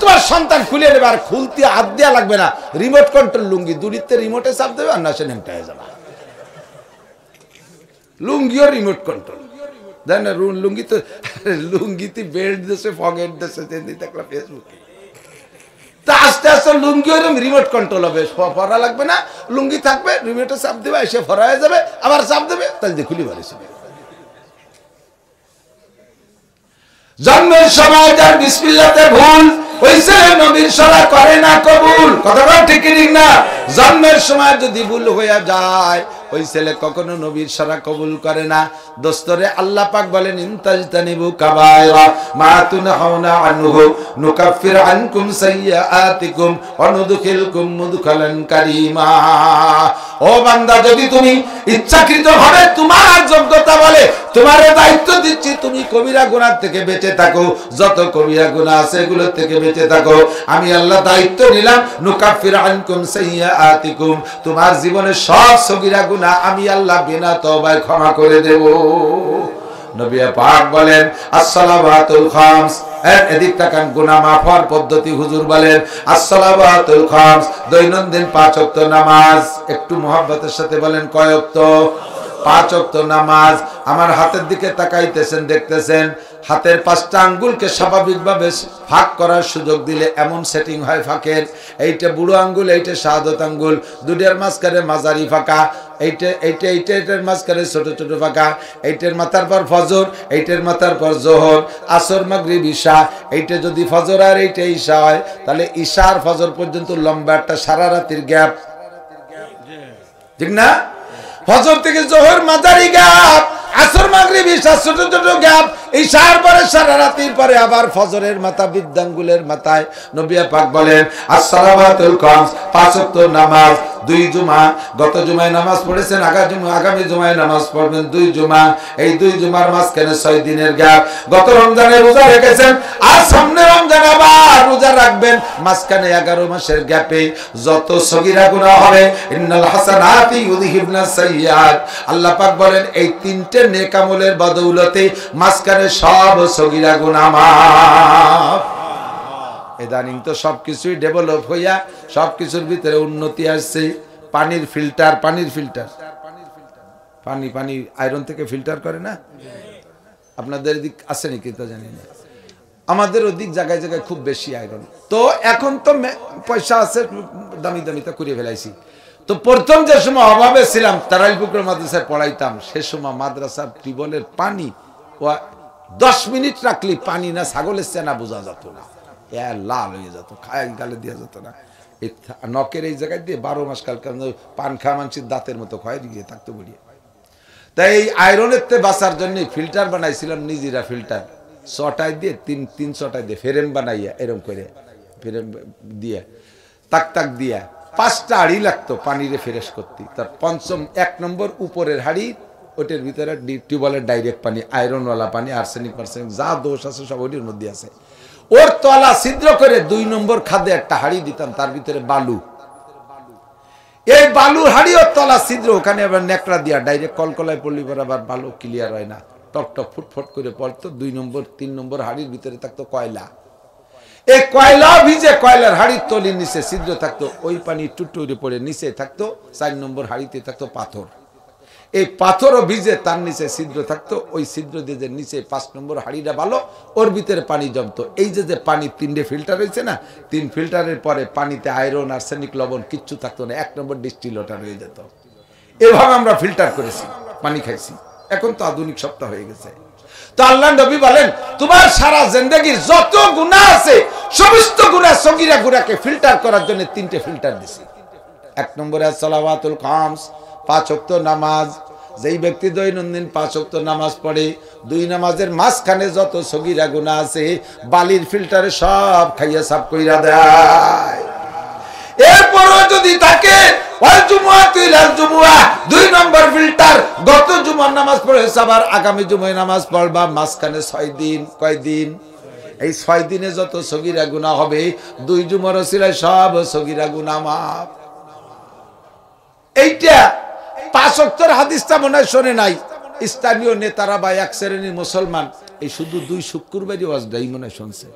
তোমার সন্তান খুলে নেবে, আর খুলতে হাত দেওয়া লাগবে না, রিমোট কন্ট্রোল লুঙ্গি, দুরিতে রিমোটে চাপ দেবে আর না সে নেমটা হয়ে যাবে। লুঙ্গিও রিমোট কন্ট্রোল, জানেন না? লুঙ্গি তো লুঙ্গিতে বেল্ট দেশে, ফগেট দেশে, দেখলাম ফেসবুকে। তা আস্তে আস্তে লুঙ্গি ওরকম রিমোট কন্ট্রোল হবে, ফরা লাগবে না, লুঙ্গি থাকবে, রিমোটে চাপ দেবে, এসে ফরা হয়ে যাবে, আবার চাপ দেবে, তাহলে দিয়ে খুলি পারে। জন্মের সময় যার বিসমিল্লাতে ভুল হইছে, নবীর সারা করে না কবুল। কথাটা ঠিক ঠিক না? জন্মের সময় যদি ভুল হয়ে যায়, ওই ছেলে কখনো নবীর সারা কবুল করে না। দোস্তরে আল্লাহ পাক বলেন, ইনতাজতানিবু কাবায়রা মা তুনহাউনা আনহু নুকাফির আনকুম সাইয়্যাতিকুম ওয়া নুদখিলকুম মুদখালান কারীমা। ও বান্দা, যদি তুমি ইচ্ছাকৃতভাবে তোমার যোগ্যতা বলে তোমারে দায়িত্ব দিচ্ছি, তুমি কবিরা গুনাহ থেকে বেঁচে থাকো, যত কবিরা গুনাহ আছে এগুলো থেকে বেঁচে থাকো, আমি আল্লাহ দায়িত্ব নিলাম, নুকাফির আনকুম সাইয়্যাতিকুম, তোমার জীবনের সব সগীরা গুনাহ আমি আল্লাহ বিনা তওবায় ক্ষমা করে দেব। নবী পাক বলেন, আসসালাওয়াতুল খামস, এদিক তাকান, গুনাহ মাফ হওয়ার পদ্ধতি হুজুর বলেন, আসসালাওয়াতুল খামস, দৈনন্দিন 5 ওয়াক্ত নামাজ। একটু মহব্বতের সাথে বলেন, কয় ওয়াক্ত? 5 ওয়াক্ত নামাজ। আমার হাতের দিকে তাকাইতেছেন, দেখতেছেন হাতের 5টা আঙ্গুলকে স্বাভাবিকভাবে ফাঁক করার সুযোগ দিলে এমন সেটিং হয় ফাঁকের, এইটা বুড়ো আঙ্গুল, এইটা শাহাদত আঙ্গুল, দুটার মাঝখানে মাঝারি ফাঁকা, এইটার মাঝখানে ছোট ছোট ফাঁকা, এইটার মাথার পর ফজর, এইটার মাথার পর জোহর, আসর, মাগরিব, ঈশা। এইটা যদি ফজর আর এইটা ঈশা হয়, তাহলে ঈশা আর ফজর পর্যন্ত লম্বা একটা সারা রাতের গ্যাপ, ঠিক না? ফজর থেকে জোহর মাঝারি গ্যাপ, আসর, মাগরিব, ঈশা ছোট ছোট গ্যাপ, ঈশার পরে সারা রাতের পরে আবার ফজরের মাথা, বৃদ্ধাঙ্গুলের মাথায়। নবী পাক বলেন, আসসালাওয়াতুল খামস, 5 ওয়াক্ত নামাজ, 2 জুমা। গত জুমায় নামাজ পড়েছেন, আগামী জুমায় নামাজ পড়বেন 2 জুমা। এই 2 জুমার মাঝখানে 6 দিনের গ্যাপ। গত রমজানে রোজা রেখেছেন, আর সামনে রমজান আবার রোজা রাখবেন, মাঝখানে 11 মাসের গ্যাপে যত সগীরা গুনাহ হবে, ইন্নাল হাসানাতি ইউযহিবনাস সাইয়্যাত, আল্লাহ পাক বলেন এই 3টে নেক আমলের বদৌলতে মাঝখানে সব সগীরা গুনাহ মাফ। ইদানিং তো সবকিছুই ডেভেলপ হইয়া সবকিছুর ভিতরে উন্নতি আসছে। পানির ফিল্টার, পানি আয়রন থেকে ফিল্টার করে না? আপনাদের দিক আছে নাকি তা জানি না, আমাদের ওদিক জায়গায় জায়গায় খুব বেশি আয়রন। তো এখন তো পয়সা আছে, দামি দামিটা করে ফেলাইছি। তো প্রথম যে সময় অভাবে ছিলাম, তারাইলপুকুর মাদ্রাসায় পড়াইতাম, সে সময় মাদ্রাসার টিউবওয়েলের পানি 10 মিনিট রাখলে পানি না ছাগলের চেনা বোঝা যেত না, লাল হয়ে যেত, খায় গালে দেওয়া যেত না। এই নখের এই জায়গায় দিয়ে 12 মাস কাল পান খাওয়া মানুষের দাঁতের মতো ক্ষয় দিয়ে থাকতো বলিয়ে। তাই এই আয়রনের তে বাঁচার জন্য ফিল্টার বানাইছিলাম নিজেরা, ফিল্টার 6টায় দিয়ে 3-6টায় দিয়ে ফ্রেম বানাইয়া, এরকম করে ফ্রেম দিয়ে তাক দিয়া 5টা হাড়ি লাগতো পানিরে ফ্রেশ করতে। তার 1 নম্বর উপরের হাড়ি, ওটার ভিতরে টিউবওয়েলের ডাইরেক্ট পানি, আয়রনওয়ালা পানি, আর্সেনিক যা দোষ আছে সব ওটির মধ্যে আছে। ওর তলা ছিদ্র করে 2 নম্বর খাদে একটা হাড়ি দিতাম, তার ভিতরে বালু, এই বালুর হাড়ি ওর তলা ছিদ্র, ওখানে আবার নেকড়া দিয়া ডাইরেক্ট কলকলায় পড়লি পর আবার বালু ক্লিয়ার হয় না, টক টক ফুটফট করে পড়তো। 2 নম্বর 3 নম্বর হাড়ির ভিতরে থাকতো কয়লা, এই কয়লা ভিজে কয়লার হাড়ির তলির নিচে ছিদ্র থাকতো, ওই পানি টুটুরে পড়ে নিচে থাকতো 4 নম্বর হাড়িতে থাকতো পাথর, এই পাথরও ভিজে তার নিচে ছিদ্র থাকতো, ওই ছিদ্র দিয়ে যে নিচে 5 নম্বর হাড়িটা ভালো, ওর ভিতরে পানি জমতো। এই যে পানি 3টে ফিল্টার হয়েছে না, 3 ফিল্টারের পরে পানিতে আয়রন, আর্সেনিক, লবণ কিচ্ছু থাকতো না, 1 নম্বর ডিস্টিল ওয়াটার হয়ে যেত। এভাবে আমরা ফিল্টার করেছি, পানি খাইছি। এখন তো আধুনিক সপ্তাহ হয়ে গেছে। তো আল্লাহ নবী বলেন, তোমার সারা জিন্দেগির যত গুনাহ আছে, সমস্ত গুনাহ সগীরা গুনাহকে ফিল্টার করার জন্য 3টে ফিল্টার দিছি। 1 নম্বরে সালাওয়াতুল খামস, 5 ওয়াক্ত নামাজ। যেই ব্যক্তি দৈনন্দিন 5 ওয়াক্ত নামাজ পড়ে, 2 নামাজের মাঝখানে যত সগীরা গুনাহ আছে বালির ফিল্টারে সব খাইয়া সাফ কইরা দেয়। এরপরও যদি থাকে ওয়াল জুমআতু ইলাল জুমআহ, 2 নম্বর ফিল্টার, গত জুমার নামাজ পড়েছ, আবার আগামী জুমায় নামাজ পড়বা, মাঝখানে 6 দিন। কয় দিন? এই 6 দিনে যত সগীরা গুনাহ হবে, 2 জুমার ওসিলায় সব সগীরা গুনাহ মাফ। এইটা 5 ওয়াক্তের হাদিসটা মনে হয় শোনে নাই স্থানীয় নেতারা বা এক শ্রেণীর মুসলমান, এই শুধু 2 শুক্রবারই ওয়াজটাই মনে হয় শুনছে।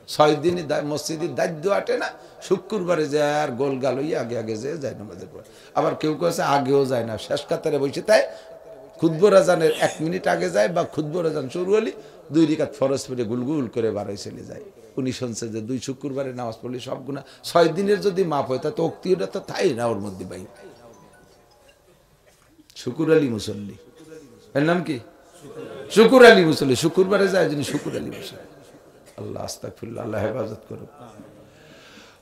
6 দিনই মসজিদের দায়িত্ব আটে না, শুক্রবারে যায় আর গোল গাল হইয়া আগে আগে যে যায় নামাজের পর। আবার কেউ কেউ আছে আগেও যায় না, শেষ কাতারে বসে তাই খুতবো রাজানের 1 মিনিট আগে যায়, বা খুতবো রাজান শুরু হলি 2 রাকাত ফরজ পড়ে গুলগুল করে বাড়াই চলে যায়। উনি শুনছে যে 2 শুক্রবারে নামাজ পড়লে সব গুনাহ 6 দিনের যদি মাপ হয় তা তো অক্তিটা তো তাই না ওর মধ্যে ভাই। শুকুর আলী মুসল্লি, এর নাম কি? শুকুর আলী মুসল্লি, শুক্রবারে যায় যিনি শুকুর আলী মুসল্লি। আল্লাহ আস্তাগফিরুল্লাহ, আল্লাহ হেফাজত করুন।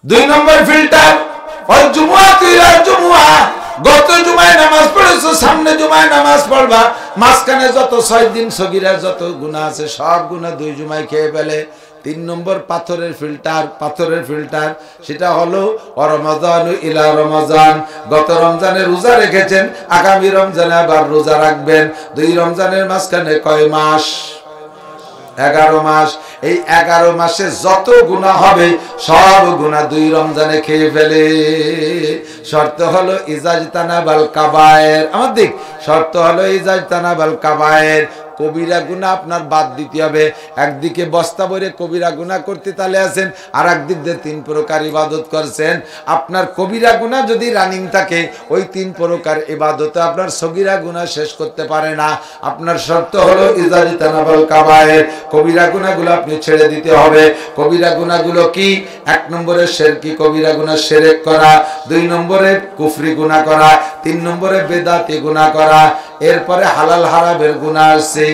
2 নম্বর ফিল্টার ওয়াল জুমআতু ইলা জুমআ, গত জুমায় নামাজ পড়েছো, সামনে জুমায় নামাজ পড়বা, মাঝখানে যত 6 দিন সগীরা যত গুনাহ আছে সব গুনাহ 2 জুমায় খেয়ে ফেলে। 3 নম্বর পাথরের ফিল্টার সেটা হলো রমাদান ইলা রমাজান, গত রমজানে রোজা রেখেছেন, আগামী রমজানে আবার রোজা রাখবেন। 2 রমজানের মাঝখানে কয় মাস? 11 মাস। এই 11 মাসে যত গুনাহ হবে সব গুনাহ 2 রমজানে খেয়ে ফেলে। শর্ত হলো ইজাজতানাবাল কাবায়ের, আমার দিক শর্ত হলো ইজাজতানাবাল কাবায়ের, কবিরা গুনাহ আপনার বাদ দিতে হবে। একদিকে বস্তা ভরে কবিরা গুনাহ করতে তালে আছেন, আর একদিক দিয়ে 3 প্রকার ইবাদত করছেন। আপনার কবিরা গুনাহ যদি রানিং থাকে, ওই 3 প্রকার ইবাদতে আপনার সগীরা গুনাহ শেষ করতে পারে না। আপনার শর্ত হলো ইজাজতানাবাল কাবায়ের, কবিরা গুনাহগুলো আপনি ছেড়ে দিতে হবে। কবিরা গুনাহগুলো কি? 1 নম্বরে শিরকি কবিরা গুনাহ, শিরক করা। 2 নম্বরে কুফরি গুনাহ করা। 3 নম্বরে বেদাতি গুনাহ করা। এরপরে হালাল হারামের গুনাহ আছে।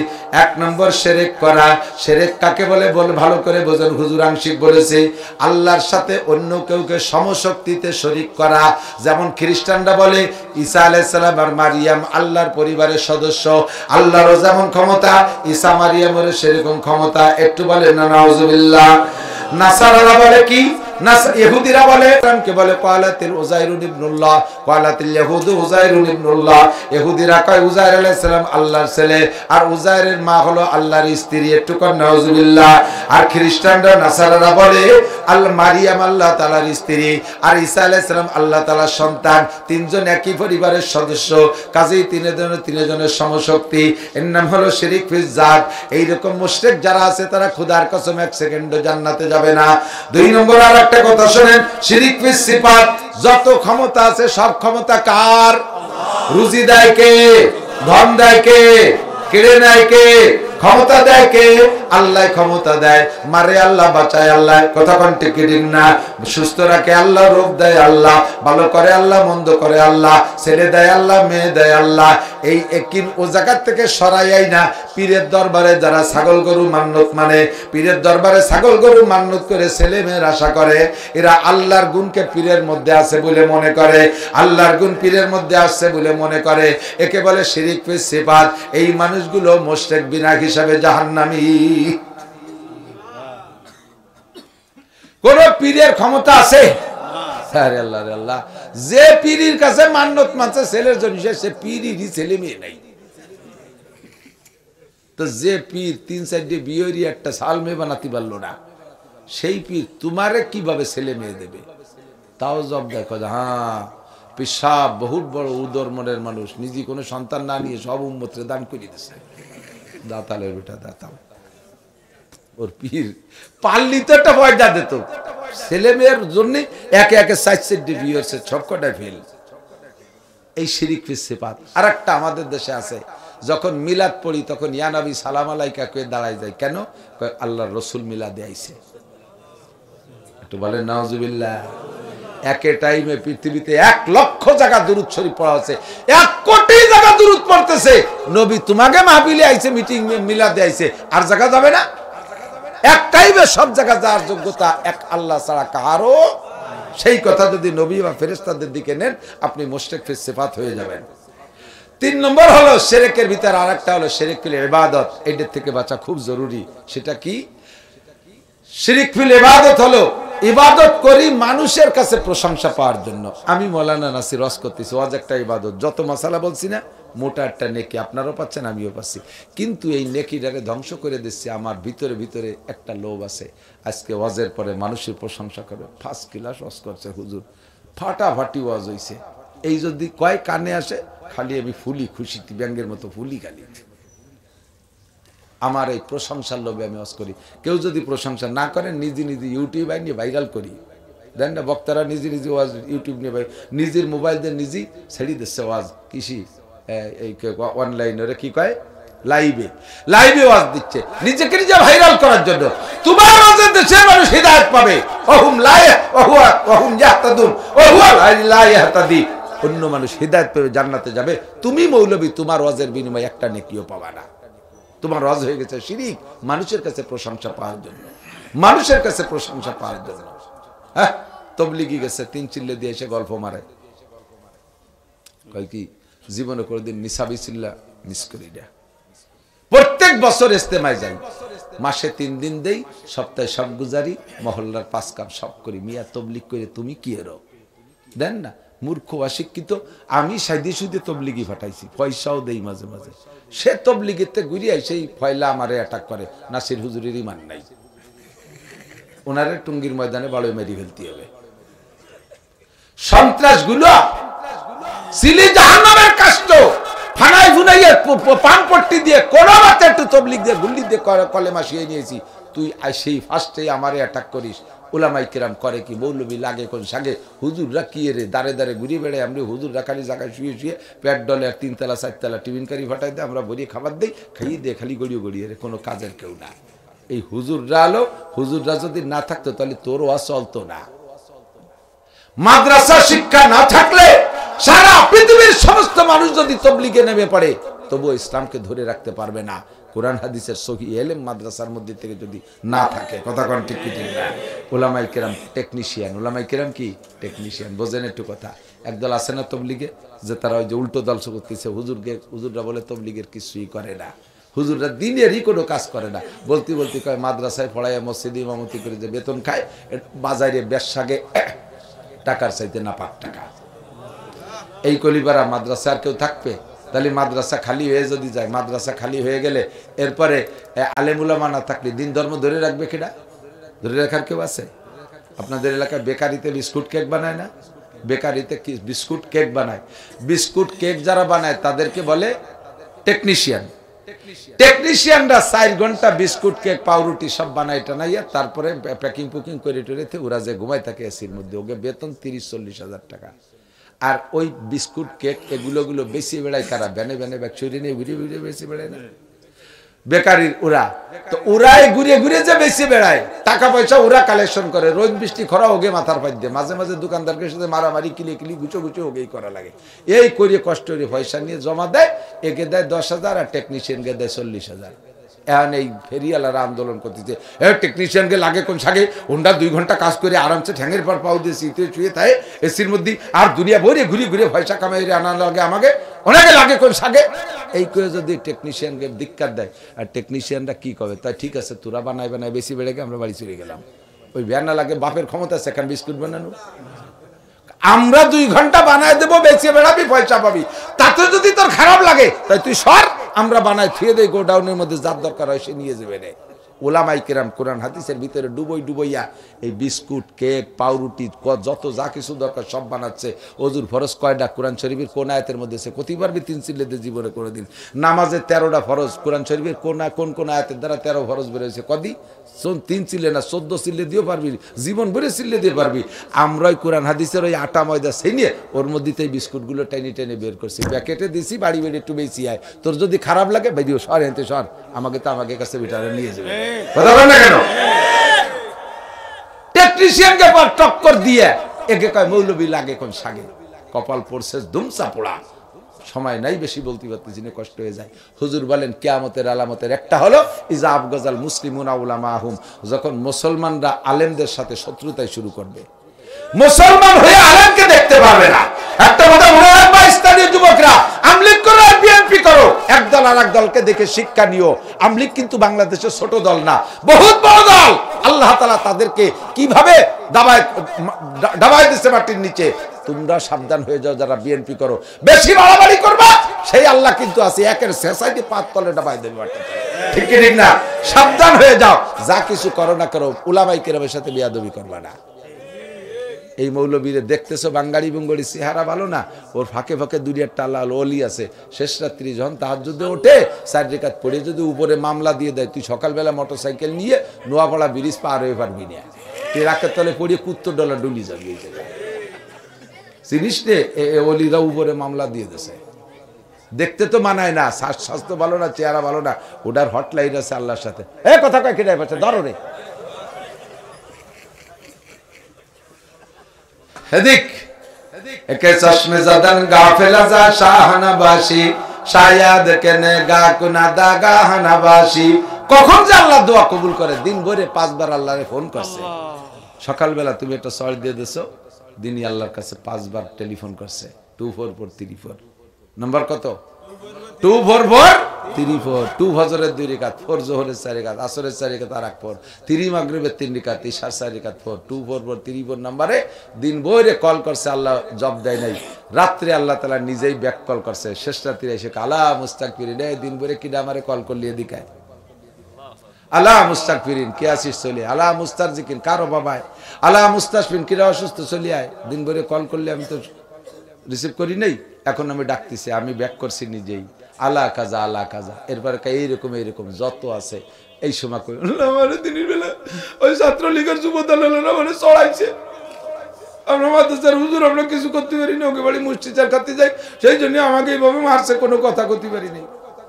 1 নম্বর শিরক করা। শিরক কাকে বলে ভালো করে বোঝেন, হুজুর আংশিক বলেছে, আল্লাহর সাথে অন্য কাউকে সমশক্তিতে শরীক করা। যেমন খ্রিস্টানরা বলে ঈসা আলাইহিস সালাম আর মারিয়াম আল্লাহর পরিবারের সদস্য, আল্লাহরও যেমন ক্ষমতা ঈসা মারিয়ামেরও সেরকম ক্ষমতা। একটু বলে না নাউজুবিল্লাহ। নাসারারা বলে কি? ইহুদিরা বলে কে বলে ক্বালাতিল উযাইরুন ইবনুল্লাহ, ক্বালাতিল ইয়াহুদু উযাইরুন ইবনুল্লাহ। ইহুদিরা কয় উযাইর আলাইহিস সালাম আল্লাহর ছেলে, আর উযাইরের মা হলো আল্লাহর স্ত্রী। একটু কর নাউজুবিল্লাহ। আর খ্রিস্টানরা নাসারারা বলে মারিয়াম আল্লাহ তাআলার স্ত্রী, আর ঈসা আলাইহিস সালাম আল্লাহ তাআলার সন্তান। 3 জন একই পরিবারের সদস্য, কাজেই 3 জনের সমশক্তি। এর নাম হলো শিরক ফিজ জাত। এইরকম মুশরিক যারা আছে তারা খোদার কসম 1 সেকেন্ডও জান্নাতে যাবে না। 2 নম্বর আর একটা কথা শুনেন, শিরক ফিজ সিফাত, যত ক্ষমতা আছে সব ক্ষমতা কার? রুজি দেয় কে? ধন দেয় কে? কেড়ে নেয় কে? ক্ষমতা দেয় কে? আল্লাহ ক্ষমতা দেয়, মারে আল্লাহ, বাঁচায় আল্লাহ, কথা কোন ঠিক না? সুস্থ রাখে আল্লাহ, রোগ দেয় আল্লাহ, ভালো করে আল্লাহ, মন্দ করে আল্লাহ, ছেলে দেয় আল্লাহ, মেয়ে দেয় আল্লাহ। এই একই ও জায়গার থেকে সরাইয়াই না। পীরের দরবারে যারা ছাগল গরু মান্নত মানে, পীরের দরবারে ছাগল গরু মান্নত করে ছেলে মেয়ের আশা করে, এরা আল্লাহর গুণকে পীরের মধ্যে আছে বলে মনে করে, আল্লাহর গুণ পীরের মধ্যে আসছে বলে মনে করে। একে বলে শিরক ফিজ সিফাত। এই মানুষগুলো মুশরিক বিনা হিসাবে জাহান্নামী। কোন পীরের ক্ষমতা আছে? আরে আল্লাহ রে আল্লাহ, যে পীরের কাছে মান্নত মানছে ছেলের জন্য, সে পীরেরই ছেলে মেয়ে নাই। তো যে পীর 3-4 বিয়েরই একটা সাল মেয়ে বানাতে পারলো না, সেই পীর তোমারে কিভাবে ছেলে মেয়ে দেবে? তাও জব দেখো, হ্যাঁ পেশাব বহুত বড় উদর মনের মানুষ, নিজে কোনো সন্তান না নিয়ে সব উম্মতরে দান করে দিছে। দাতালের বেটা দাতাল, ওর পীর পাল্লি তো একটা পয়সা দিত, ছেলে মেয়ের জন্য একে একে 4-4 বিয়ে হচ্ছে, সবকটাই ফেল। এই শিরক ফিজ সিফাত। আর একটা আমাদের দেশে আছে, যখন মিলাদ পড়ি তখন ইয়া নবী সালাম আলাইকা কয়ে দাঁড়ায় যায়। কেন? আল্লাহর রসুল মিলাদে আইছে। একটু বলেন নাউজুবিল্লাহ। একে টাইমে পৃথিবীতে 1 লক্ষ জায়গা দুরূদ শরীফ পড়া হচ্ছে, 1 কোটি জায়গা দুরূদ পড়তেছে। নবী তোমাকে মাহফিলে আইছে, মিটিং মিলাদে আইছে, আর জায়গা যাবে না? এক টাইমে সব জায়গা যাওয়ার যোগ্যতা এক আল্লাহ ছাড়া কারো। সেই কথা যদি নবী বা ফেরেশতাদের দিকে নেন, আপনি মুশরিক ফিজ সিফাত হয়ে যাবেন। 3 নম্বর হলো শিরকের ভিতর আরেকটা হলো শিরক ফিল ইবাদত। এটার থেকে বাঁচা খুব জরুরি। সেটা কি? শিরক ফিল ইবাদত হলো ইবাদত করি মানুষের কাছে প্রশংসা পাওয়ার জন্য। আমি মৌলানা নাসির ওয়াজ করতেছি, ওয়াজ একটা ইবাদত। যত মাসালা বলছি না, মোটা একটা নেকি, আপনারাও পাচ্ছেন আমিও পাচ্ছি, কিন্তু এই নেকিটারে ধ্বংস করে দিচ্ছে। আমার ভিতরে ভিতরে একটা লোভ আছে, আজকে ওয়াজের পরে মানুষের প্রশংসা করে, 1st ক্লাস ওয়াজ করছে হুজুর, ফাটাফাটি ওয়াজ হইছে। এই যদি কয় কানে আসে, খালি আমি ফুলি, খুশিতে ব্যাঙ্গের মতো ফুলি খালি। আমার এই প্রশংসার লোভে আমি ওয়াজ করি। কেউ যদি প্রশংসা না করেন নিজে নিজে ইউটিউব নিয়ে ভাইরাল করি। দেন না, বক্তারা নিজে নিজে ওয়াজ ইউটিউব নিয়ে নিজের মোবাইল দিয়ে নিজেই ছেড়ে দিচ্ছে ওয়াজ। কৃষি এই অনলাইনে কি কয়, লাইভে ওয়াজ দিচ্ছে নিজেকে নিজে ভাইরাল করার জন্য। তোমার ওয়াজের দেশের মানুষ হিদায়াত পাবে। অন্য মানুষ হিদায়াত পেয়ে জান্নাতে যাবে, তুমি মৌলবী তোমার ওয়াজের বিনিময়ে একটা নেকিও পাবা না। তোমার ওয়াজ হয়ে গেছে শিরিক, মানুষের কাছে প্রশংসা পাওয়ার জন্য, মানুষের কাছে প্রশংসা পাওয়ার জন্য। হ্যাঁ, তবলিগি গেছে 3 চিল্লে দিয়ে এসে গল্প মারে, কয় কি জীবনে কোনোদিন নিসাবি চিল্লা মিস করি না। প্রত্যেক বছর ইস্তেমায় যাই, মাসে 3 দিন দেই, সপ্তাহে সব গুজারি, মহল্লার 5 কাপ সব করি। মিয়া তবলিগ করে তুমি কি এরো দেন না, মূর্খ অশিক্ষিত। আমি সাইদি সুদে তবলিগি ফাটাইছি, পয়সাও দেই মাঝে মাঝে। সে তবলিগিতে ঘুরিয়ে সেই ফয়লা আমারে অ্যাটাক করে। নাসির হুজুরের ইমান নাই, ওনারে টুঙ্গির ময়দানে বড় মেরি ফেলতে হবে। সন্ত্রাস গুলো সিলি জাহান্নামের কাষ্ট ফানাই ফুনাইয়ে পানপট্টি দিয়ে কোন মাত্র একটু তবলিগ দিয়ে গুল্লি দিয়ে কলেমা শিয়ে নিয়েছি। তুই সেই ফার্স্টে আমারে অ্যাটাক করিস। ওলামাই কিরাম করে কি, মৌলবি লাগে কোন সাগে, হুজুররা কি রে দাঁড়ে দাঁড়ে ঘুরিয়ে বেড়ায়। আমরা হুজুররা খালি জায়গায় শুয়ে শুয়ে পেট ডলে আর 3 তলা 4 তলা টিফিন কারি ফাটাই দেয়, আমরা ভরিয়ে খাবার দিই, খাইয়ে দিয়ে খালি গড়িয়ে গড়িয়ে রে, কোনো কাজের কেউ না। এই হুজুররা আলো, হুজুররা যদি না থাকতো তাহলে তোর ওয়াজ চলতো না। মাদ্রাসা শিক্ষা না থাকলে সারা পৃথিবীর সমস্ত মানুষ যদি তবলিগে নেমে পড়ে তবুও ইসলামকে ধরে রাখতে পারবে না। কোরআন হাদিসের সহি এলেম মাদ্রাসার মধ্যে থেকে যদি না থাকে, কথা কোন ঠিক কি ঠিক না। ওলামাই কেরাম টেকনিশিয়ান, ওলামাই কেরাম কি টেকনিশিয়ান, বোঝেন একটু কথা। একদল আছে না তবলিগে, যে তারা ওই যে উল্টো দল করতেছে, হুজুররা বলে তবলিগের কিছুই করে না, হুজুররা দিনেরই কোনো কাজ করে না। বলতে বলতে কয় মাদ্রাসায় পড়ায় মসজিদে ইমামতি করে যে বেতন খায়, বাজারে বেশাগে টাকার চাইতে না পাক টাকা। এই কলিবারা মাদ্রাসা আর কেউ থাকবে? তাহলে মাদ্রাসা খালি হয়ে যদি যায়, মাদ্রাসা খালি হয়ে গেলে এরপরে আলেমুলামা না থাকলে দিন ধর্ম ধরে রাখবে কিনা? ধরে রাখার কেউ আছে? আপনাদের এলাকায় বেকারিতে বিস্কুট কেক বানায় না? বেকারিতে কি বিস্কুট কেক বানায়? বিস্কুট কেক যারা বানায় তাদেরকে বলে টেকনিশিয়ান। টেকনিশিয়ানরা 4 ঘন্টা বিস্কুট কেক পাউরুটি সব বানায় টানাইয়া তারপরে প্যাকিং পুকিং করে টরেতে ওরা যে ঘুমায় থাকে এসির মধ্যে, ওকে বেতন 30-40 হাজার টাকা। আর ওই বিস্কুট কেক এগুলো বেশি বেড়ায় কারা? ভ্যানে ভ্যানে ব্যাগ চুরি নিয়ে ঘুরিয়ে ঘুরিয়ে বেশি বেড়ায় না বেকারির ওরা। তো ওরাই ঘুরিয়ে ঘুরিয়ে যে বেশি বেড়ায়, টাকা পয়সা ওরা কালেকশন করে। রোজ বৃষ্টি খরা ওগে মাথার পাই দিয়ে, মাঝে মাঝে দোকানদারকে সাথে মারামারি কিলি গুছো গুছো ওগেই করা লাগে। এই করিয়ে কষ্ট করে পয়সা নিয়ে জমা দেয়, একে দেয় 10,000 আর টেকনিশিয়ানকে দেয় 40,000। এখন এই ফেরিওয়ালারা আন্দোলন করতেছে, টেকনিশিয়ানকে লাগে কোন সাগে, ওনরা 2 ঘন্টা কাজ করে আরামসে ঠ্যাঙের পর পাও দিয়ে শীতে শুয়ে থাকে এসির মধ্যে, আর দুনিয়া ভরে ঘুরিয়ে ঘুরিয়ে পয়সা কামাই আনা লাগে আমাকে, ওনাকে লাগে কোন সাগে। এই করে যদি টেকনিশিয়ানকে ধিক্কার দেয়, আর টেকনিশিয়ানরা কি করবে? তাই ঠিক আছে তোরা বানায় বেশি বেড়ে গিয়ে আমরা বাড়ি চলে গেলাম। ওই ভ্যানা লাগে বাপের ক্ষমতা সেখান বিস্কুট বানানো, আমরা 2 ঘন্টা বানায় দেবো, বেঁচে বেড়াবি, পয়সা পাবি। তাতে যদি তোর খারাপ লাগে তাই তুই সর, আমরা বানায় থুয়ে দেই গোডাউনের মধ্যে, যার দরকার হয় সে নিয়ে যাবে রে। ওলামাই কেরাম কোরআন হাদিসের ভিতরে ডুবইয়া এই বিস্কুট কেক পাউরুটি যত যা কিছু দরকার সব বানাচ্ছে। ওজুর ফরজ কয়টা? কোরআন শরীফের কোন আয়াতের মধ্যে সে কতি পারবি? 3 চিল্লেতে জীবনে করে দিন। নামাজে 13টা ফরজ, কোরআন শরীফের কোন আয়াতের দ্বারা 13 ফরজ বেরোয়েছে? কদি? 3 চিল্লে না 14 চিল্লে দিয়েও পারবি, জীবন ভরে চিল্লে দিয়ে পারবি। আমরাই কোরআন হাদিসের ওই আটা ময়দা সেই নিয়ে ওর মধ্যে এই বিস্কুটগুলো টেনে টেনে বের করছি, প্যাকেটে দিছি, বাড়ি বেড়ে একটু বেশি আয়। তোর যদি খারাপ লাগে বেরিয়ে সর, এনতে সর, আমাকে তো আমাকে কাছে বিটারে নিয়ে যাবে। কথা বল না কেন? টেকনিশিয়ানকে পর টক্কর দিয়ে একে কয় মৌলবি লাগে কোন সাগে। কপাল পড়ছে দুমসা পোড়া। সময় নাই বেশি বলতে পারতেছি না, কষ্ট হয়ে যায়। হুজুর বলেন কিয়ামতের আলামতের একটা হলো ইজা আবগাজাল মুসলিমুনা উলামাহুম, যখন মুসলমানরা আলেমদের সাথে শত্রুতায় শুরু করবে। মুসলমান হয়ে আলেমকে দেখতে পারবে না। একটা কথা মনে রাখবা স্থানীয় যুবকরা, আমলিগ করো আর বিএনপি করো, একদল আর এক দলকে দেখে শিক্ষা নিও। আমলিগ কিন্তু বাংলাদেশের ছোট দল না, বহুত বড় দল। আল্লাহ তাআলা তাদেরকে কিভাবে দাবায় দিচ্ছে মাটির নিচে। তোমরা সাবধান হয়ে যাও যারা বিএনপি করো, বেশি বাড়াবাড়ি করবা সেই আল্লাহ কিন্তু আছে একের সোসাইটি 5 তলে দাবায় দেবে মাটি। ঠিক কি ঠিক না? সাবধান হয়ে যাও, যা কিছু করো না করো উলামায়ে কেরামের সাথে বেয়াদবি করবা না। এই মৌলবীরে দেখতেছো বাঙ্গাড়ি বুঙ্গড়ি চেহারা ভালো না, ওর ফাঁকে ফাঁকে দুনিয়ার টালা অলি আছে। শেষ রাত্রি যখন তাহাজ্জুদে ওঠে 4 রাকাত পড়ে যদি উপরে মামলা দিয়ে দেয়, তুই সকালবেলা মোটরসাইকেল নিয়ে নোয়াপাড়া ব্রিজ পার হয়ে পারবি না, তুই রাকের তলে পড়িয়ে $70 ডুলি যাবি। এই জায়গায় জিনিস রে অলিরা উপরে মামলা দিয়ে দিছে। দেখতে তো মানায় না, স্বাস্থ্য ভালো না, চেহারা ভালো না, ওটার হটলাইন আছে আল্লাহর সাথে। কথা কয় কেটে পাচ্ছে, ধরো রে হেদিক একে চশমে জাদান গাফেলা যা শাহনাবাসী শায়াদ কেনে গা কুনাদা গাহনাবাসী। কখন যে আল্লাহ দোয়া কবুল করে, দিন ভরে 5 বার আল্লাহরে ফোন করছে। সকালবেলা তুমি একটা সর দিয়ে দিছো, দিনই আল্লাহর কাছে 5 বার টেলিফোন করছে। 24434 নাম্বার কত? 24434। 2 ফজরের 2 রাকাত, 4 যোহরের 4 রাকাত, আসরের 4 রাকাত আর 1 3 মাগরিবের 3 রাকাত, ইশার 4 রাকাত 24434 নম্বরে দিন ভরে কল করছে, আল্লাহ জব দেয় নাই। রাত্রে আল্লাহ তাআলা নিজেই ব্যাক কল করছে। শেষ রাত্রে এসে আলা মুস্তাগফিরিন, দিন ভরে কিডা আমারে কল করলি এদিকে আলা মুস্তাগফিরিন কে আসিস চলে, আলা মুস্তারজিকিন কারো বাবায়, আলা মুস্তাশফিন কিরা অসুস্থ চলে আয়। দিন ভরে কল করলে আমি তো রিসিভ করি নাই, এখন আমি ডাকতেছি, আমি ব্যাক করছি নিজেই, আলা কাজা আলা কাজা। এরপরে এইরকম এইরকম যত আছে এই সময় কই আমার দিনের বেলা ওই ছাত্রলীগের যুব দলেরা মানে চড়াইছে, আমরা মাদ্রাসার হুজুর আমরা কিছু করতে পারি না, ওকে বাড়ি মুষ্টি চার খাতে যাই, সেই জন্য আমাকে এইভাবে মারছে, কোনো কথা করতে পারি নাই।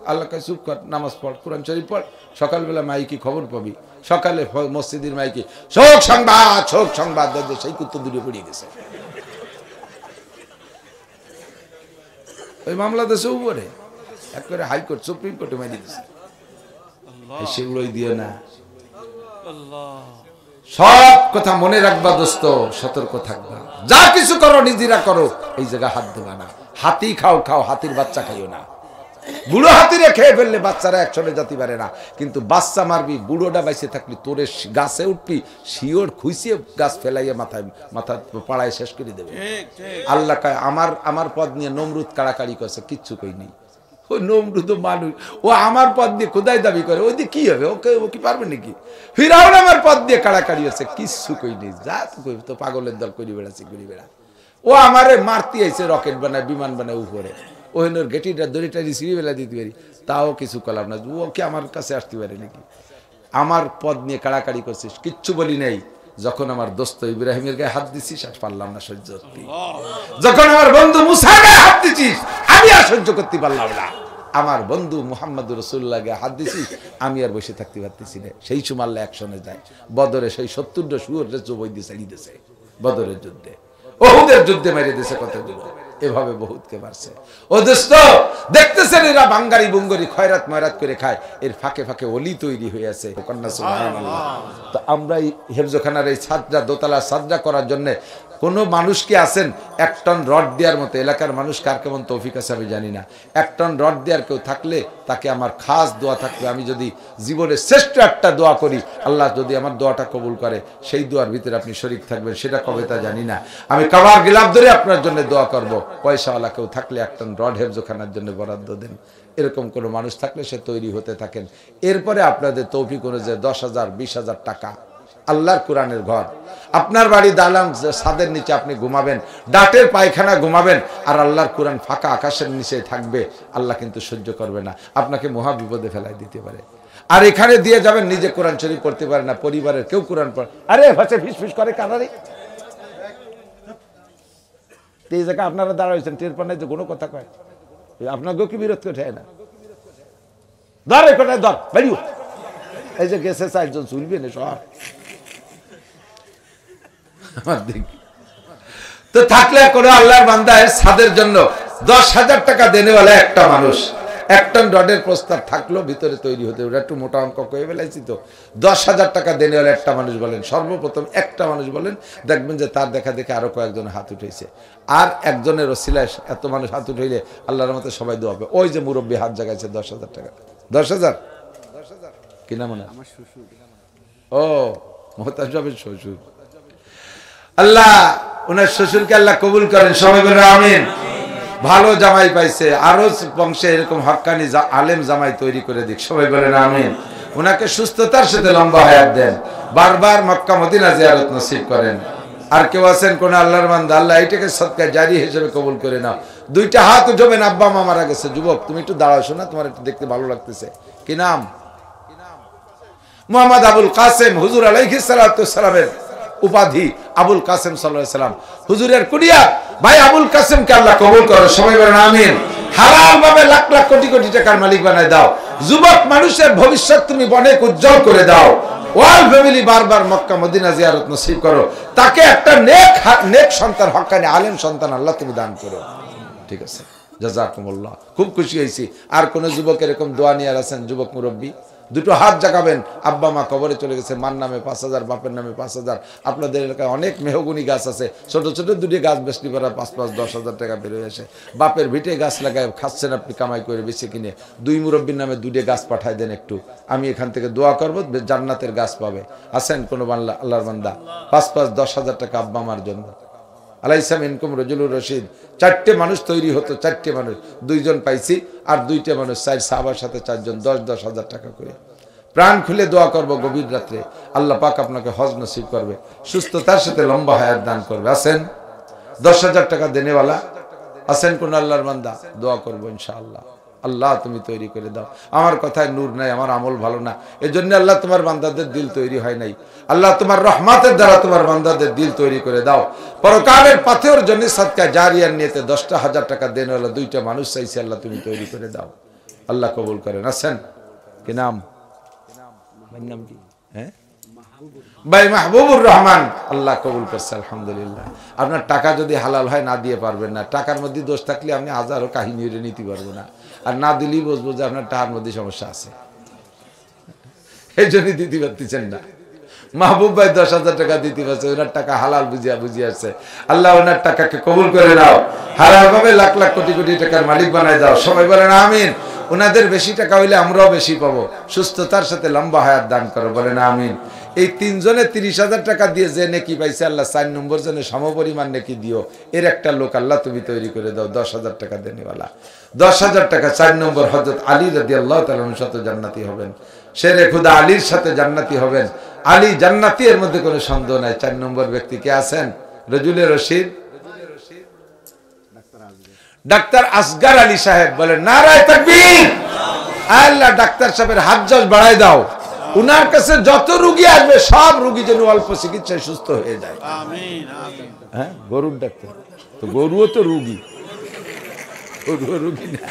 আল্লাহ কাছে চুপ কর, নামাজ পড়, কোরআন শরীফ পড়। সকালবেলা মাইকি খবর পাবি, সকালে মসজিদের মাইকি শোক সংবাদ, শোক সংবাদ, সেই কুত্তো দূরে পড়িয়ে গেছে। ওই মামলা দেশে উপরে একবারে হাইকোর্ট সুপ্রিম কোর্টে মারি দিচ্ছে। সেগুলোই দিয়ে না, সব কথা মনে রাখবা দোস্ত, সতর্ক থাকবা, যা কিছু করো নিজেরা করো, এই জায়গায় হাত দেবা না। হাতি খাও খাও, হাতির বাচ্চা খাইও না। বুড়ো হাতিরে খেয়ে ফেললে বাচ্চারা একসঙ্গে যেতে পারে না, কিন্তু বাচ্চা মারবি, বুড়োটা বাইসে থাকলি তোরে গাছে উঠবি, শিওর খুইসিয়ে গাছ ফেলাইয়া মাথা পাড়ায় শেষ করে দেবে। আল্লাহ কয় আমার পদ নিয়ে নমরুদ কাড়াকাড়ি করছে, কিচ্ছু কই নেই। ওই নমরুদ মানুষ, ও আমার পদ দিয়ে খোদাই দাবি করে, ওই দিয়ে কি হবে, ও কি পারবে নাকি? ফিরাউন আমার পদ দিয়ে কাড়াকাড়ি হচ্ছে, কিচ্ছু কই নেই, যা তো কই তো পাগলের দল করি বেড়াচ্ছি ঘুরি বেড়া। ও আমারে মারতে আইছে, রকেট বানায় বিমান বানায় উপরে, ওহেনোর গেটিটা দড়িটা রিসিভি বেলা দিতে পারি, তাও কিছু করলাম না। ও কি আমার কাছে আসতে পারে নাকি? আমার পদ নিয়ে কাড়াকাড়ি করছিস, কিচ্ছু বলি নাই। যখন আমার দোস্ত ইব্রাহিমের গায়ে হাত দিছিস আর পারলাম না সহ্য করতে, যখন আমার বন্ধু মুসার গায়ে হাত দিছিস আমি আর সহ্য করতে পারলাম না, আমার বন্ধু মুহাম্মদ রাসূলুল্লাহ গায়ে হাত দিছিস আমি আর বসে থাকতে পারতেছি না। সেই সময় আল্লাহ অ্যাকশনে যায়। বদরে সেই 70টা শুয়োরের জবাই দিয়ে চালিয়ে দিয়েছে, বদরের যুদ্ধে, ওহুদের যুদ্ধে মেরে দিয়েছে কতগুলো, এভাবে বহুতকে মারছে। ও দোস্ত দেখতেছেন এরা বাঙ্গারি বুঙ্গরি খয়রাত ময়রাত করে খায়, এর ফাঁকে ফাঁকে অলি তৈরি হয়ে আছে। সুবহানাল্লাহ। তো আমরা এই হেফজখানার এই ছাদরা, দোতলা ছাদরা করার জন্য কোন মানুষ কি আছেন 1 টন রড দেওয়ার মতো? এলাকার মানুষ কার কেমন তৌফিক আছে আমি জানি না। 1 টন রড দেওয়ার কেউ থাকলে তাকে আমার খাস দোয়া থাকবে। আমি যদি জীবনে শ্রেষ্ঠ একটা দোয়া করি, আল্লাহ যদি আমার দোয়াটা কবুল করে, সেই দোয়ার ভিতরে আপনি শরীক থাকবেন, সেটা কবে তা জানি না। আমি কাবার গিলাফ ধরে আপনার জন্য দোয়া করব। পয়সাওয়ালা কেউ থাকলে 1 টন রড হেফজখানার জন্য বরাদ্দ দেন। এরকম কোনো মানুষ থাকলে সে তৈরি হতে থাকেন। এরপরে আপনাদের তৌফিক অনুযায়ী 10,000 20,000 টাকা, আল্লাহর কোরআনের ঘর, আপনার বাড়ি দালান ছাদের নিচে আপনি ঘুমাবেন, ডাটের পায়খানা ঘুমাবেন, আর আল্লাহর কোরআন ফাঁকা আকাশের নিচে থাকবে, আল্লাহ কিন্তু সহ্য করবে না, আপনাকে মহা বিপদে ফেলাই দিতে পারে। আর এখানে দিয়ে যাবেন, নিজে কোরআন শরীফ পড়তে পারে না, পরিবারের কেউ কোরআন পড়ে, আরে ভাষা ফিস করে কানারে, এই জায়গায় আপনারা দাঁড়াইছেন, টের পান নাই যে কোনো কথা কয়, আপনাকেও কি বিরোধ করে না? ধর এই কোটায় ধর বেরিও, এই যে গেছে 4 জন চলবে না সব তো থাকলে কোনো আল্লাহর বান্দায় ছাদের জন্য 10,000 টাকা দেনেওয়ালা একটা মানুষ, 1 টন রডের প্রস্তাব থাকলো ভিতরে তৈরি হতে, ওটা একটু মোটা অঙ্ক কয়ে ফেলাইছি তো। 10,000 টাকা দেনেওয়ালা একটা মানুষ বলেন, সর্বপ্রথম একটা মানুষ বলেন, দেখবেন যে তার দেখা দেখে আরো কয়েকজন হাত উঠেছে, আর একজনের ওসিলায় এত মানুষ হাত উঠাইলে আল্লাহর মতে সবাই দোয়া হবে। ওই যে মুরব্বী হাত জাগাইছে 10,000 টাকা, 10,000 কিনা মনে, ও মোহতাজ সাহেবের শ্বশুর, আল্লাহ ওনার শ্বশুরকে আল্লাহ কবুল করেন, সবাই বলেন আমিন। ভালো জামাই পাইছে, আরো বংশে এরকম হক্কানি আলেম জামাই তৈরি করে দিক, সবাই বলেন আমিন। ওনাকে সুস্থতার সাথে লম্বা হায়াত দেন, বারবার মক্কা মদিনা জিয়ারত নসিব করেন। আর কেউ আছেন কোন আল্লাহর বান্দা? আল্লাহ এটাকে সদকা জারি হিসেবে কবুল করে নাও। দুইটা হাত উঠাবেন। আব্বা মা মারা গেছে। যুবক তুমি একটু দাঁড়াও, শোনা, তোমার একটু দেখতে ভালো লাগতেছে। কি নাম? মুহাম্মদ আবুল কাসেম। হুজুর আলাইহিস সালাতু সালামের উপাধি আবুল কাসেম সাল্লাল্লাহু আলাইহি সাল্লাম। হুজুরের কুনিয়া ভাই আবুল কাসেমকে আল্লাহ কবুল করো। সবাই বলেন আমিন। হালাল ভাবে লাখ লাখ কোটি কোটি টাকার মালিক বানায় দাও। যুবক মানুষের ভবিষ্যৎ তুমি অনেক উজ্জ্বল করে দাও। ওয়াল ফ্যামিলি বারবার মক্কা মদিনা জিয়ারত নসিব করো। তাকে একটা নেক সন্তান, হক্কানি আলেম সন্তান আল্লাহ তুমি দান করো। ঠিক আছে, জাযাকুমুল্লাহ। খুব খুশি হয়েছি। আর কোন যুবক এরকম দোয়া নিয়ে আছেন? যুবক মুরব্বী দুটো হাত জাগাবেন। আব্বা মা কবরে চলে গেছে, মার নামে 5,000, বাপের নামে 5,000। আপনাদের এলাকায় অনেক মেহগুনি গাছ আছে, ছোট ছোট দুটি গাছ বেশি করে 5-10,000 টাকা বেরোয় আসে। বাপের ভিটে গাছ লাগায় খাচ্ছেন আপনি কামাই করে বেশি কিনে। দুই মুরব্বীর নামে দুটো গাছ পাঠায় দেন একটু, আমি এখান থেকে দোয়া করবো, জান্নাতের গাছ পাবে। আছেন কোনো আল্লাহর বান্দা? 5-10,000 টাকা আব্বা মার জন্য। আলাইসা মিনকুম রাজুলুর রশিদ। 4টে মানুষ তৈরি হতো, 4টে মানুষ, 2জন পাইছি, আর 2টে মানুষ 4 সাহাবার সাথে 4জন, 10,000 টাকা করে। প্রাণ খুলে দোয়া করব গভীর রাত্রে, আল্লাহ পাক আপনাকে হজ নসিব করবে, সুস্থতার সাথে লম্বা হায়াত দান করবে। আছেন 10,000 টাকা দেনেওয়ালা? আছেন কোন আল্লাহর বান্দা? দোয়া করবো ইনশাআল্লাহ। আল্লাহ তুমি তৈরি করে দাও। আমার কথায় নূর নাই, আমার আমল ভালো না, এজন্য আল্লাহ তোমার বান্দাদের দিল তৈরি হয় নাই। আল্লাহ তোমার রহমতের দ্বারা তোমার বান্দাদের দিল তৈরি করে দাও। পরকালের পাথের জন্য সদকা জারিয়ার নিয়তে 10,000 টাকা দেনওয়ালা 2টা মানুষ চাইছে, আল্লাহ তুমি তৈরি করে দাও। আল্লাহ কবুল করেন। আছেন? কি নাম? নাম কি? হ্যাঁ ভাই মাহবুবুর রহমান। আল্লাহ কবুল করছে, আলহামদুলিল্লাহ। আপনার টাকা যদি হালাল হয় না দিয়ে পারবেন না। টাকার মধ্যে দোষ থাকলে আপনি হাজারো কাহিনী নিতে পারবো না, আর না দিলেই বুঝবো যে আপনার টাকার মধ্যে সমস্যা আছে, এই জন্যই দিতে পারতেছেন না। মাহবুব ভাই 10,000 টাকা দিতে পারছে, ওনার টাকা হালাল বুঝিয়ে আসছে। আল্লাহ ওনার টাকাকে কবুল করে নাও, হালাল ভাবে লাখ লাখ কোটি কোটি টাকার মালিক বানায় দাও। সবাই বলেন আমিন। ওনাদের বেশি টাকা হইলে আমরাও বেশি পাবো, সুস্থতার সাথে লম্বা হায়াত দান করো, বলেন আমিন। এই 3 জনে 30,000 টাকা দিয়ে যে নেকি পাইছে, আল্লাহ 4 নম্বর জনে সমপরিমাণ নেকি দিও। এর একটা লোক আল্লাহ তুমি তৈরি করে দাও, 10,000 টাকা দেনেওয়ালা। 10,000 টাকা 4 নম্বর হযরত আলী রাদিয়াল্লাহু তাআলা আনহুর সাথে জান্নাতি হবেন। শেরে খুদা আলীর সাথে জান্নাতি হবেন। আলী জান্নাতি, এর মধ্যে কোনো সন্দেহ নাই। 4 নম্বর ব্যক্তি কে আছেন? রজুলে রশিদ ডাক্তার আসগার আলী সাহেব। বলেন নারায়ে তাকবীর। আল্লাহ ডাক্তার সাহেবের হাত জল বাড়ায় দাও। উনার কাছে যত রোগী আসবে সব রোগী যেন অল্প চিকিৎসায় সুস্থ হয়ে যায়। আমিন আমিন। হ্যাঁ, গরুর ডাক্তার তো, গরুও তো রোগী, গরুও রোগী না।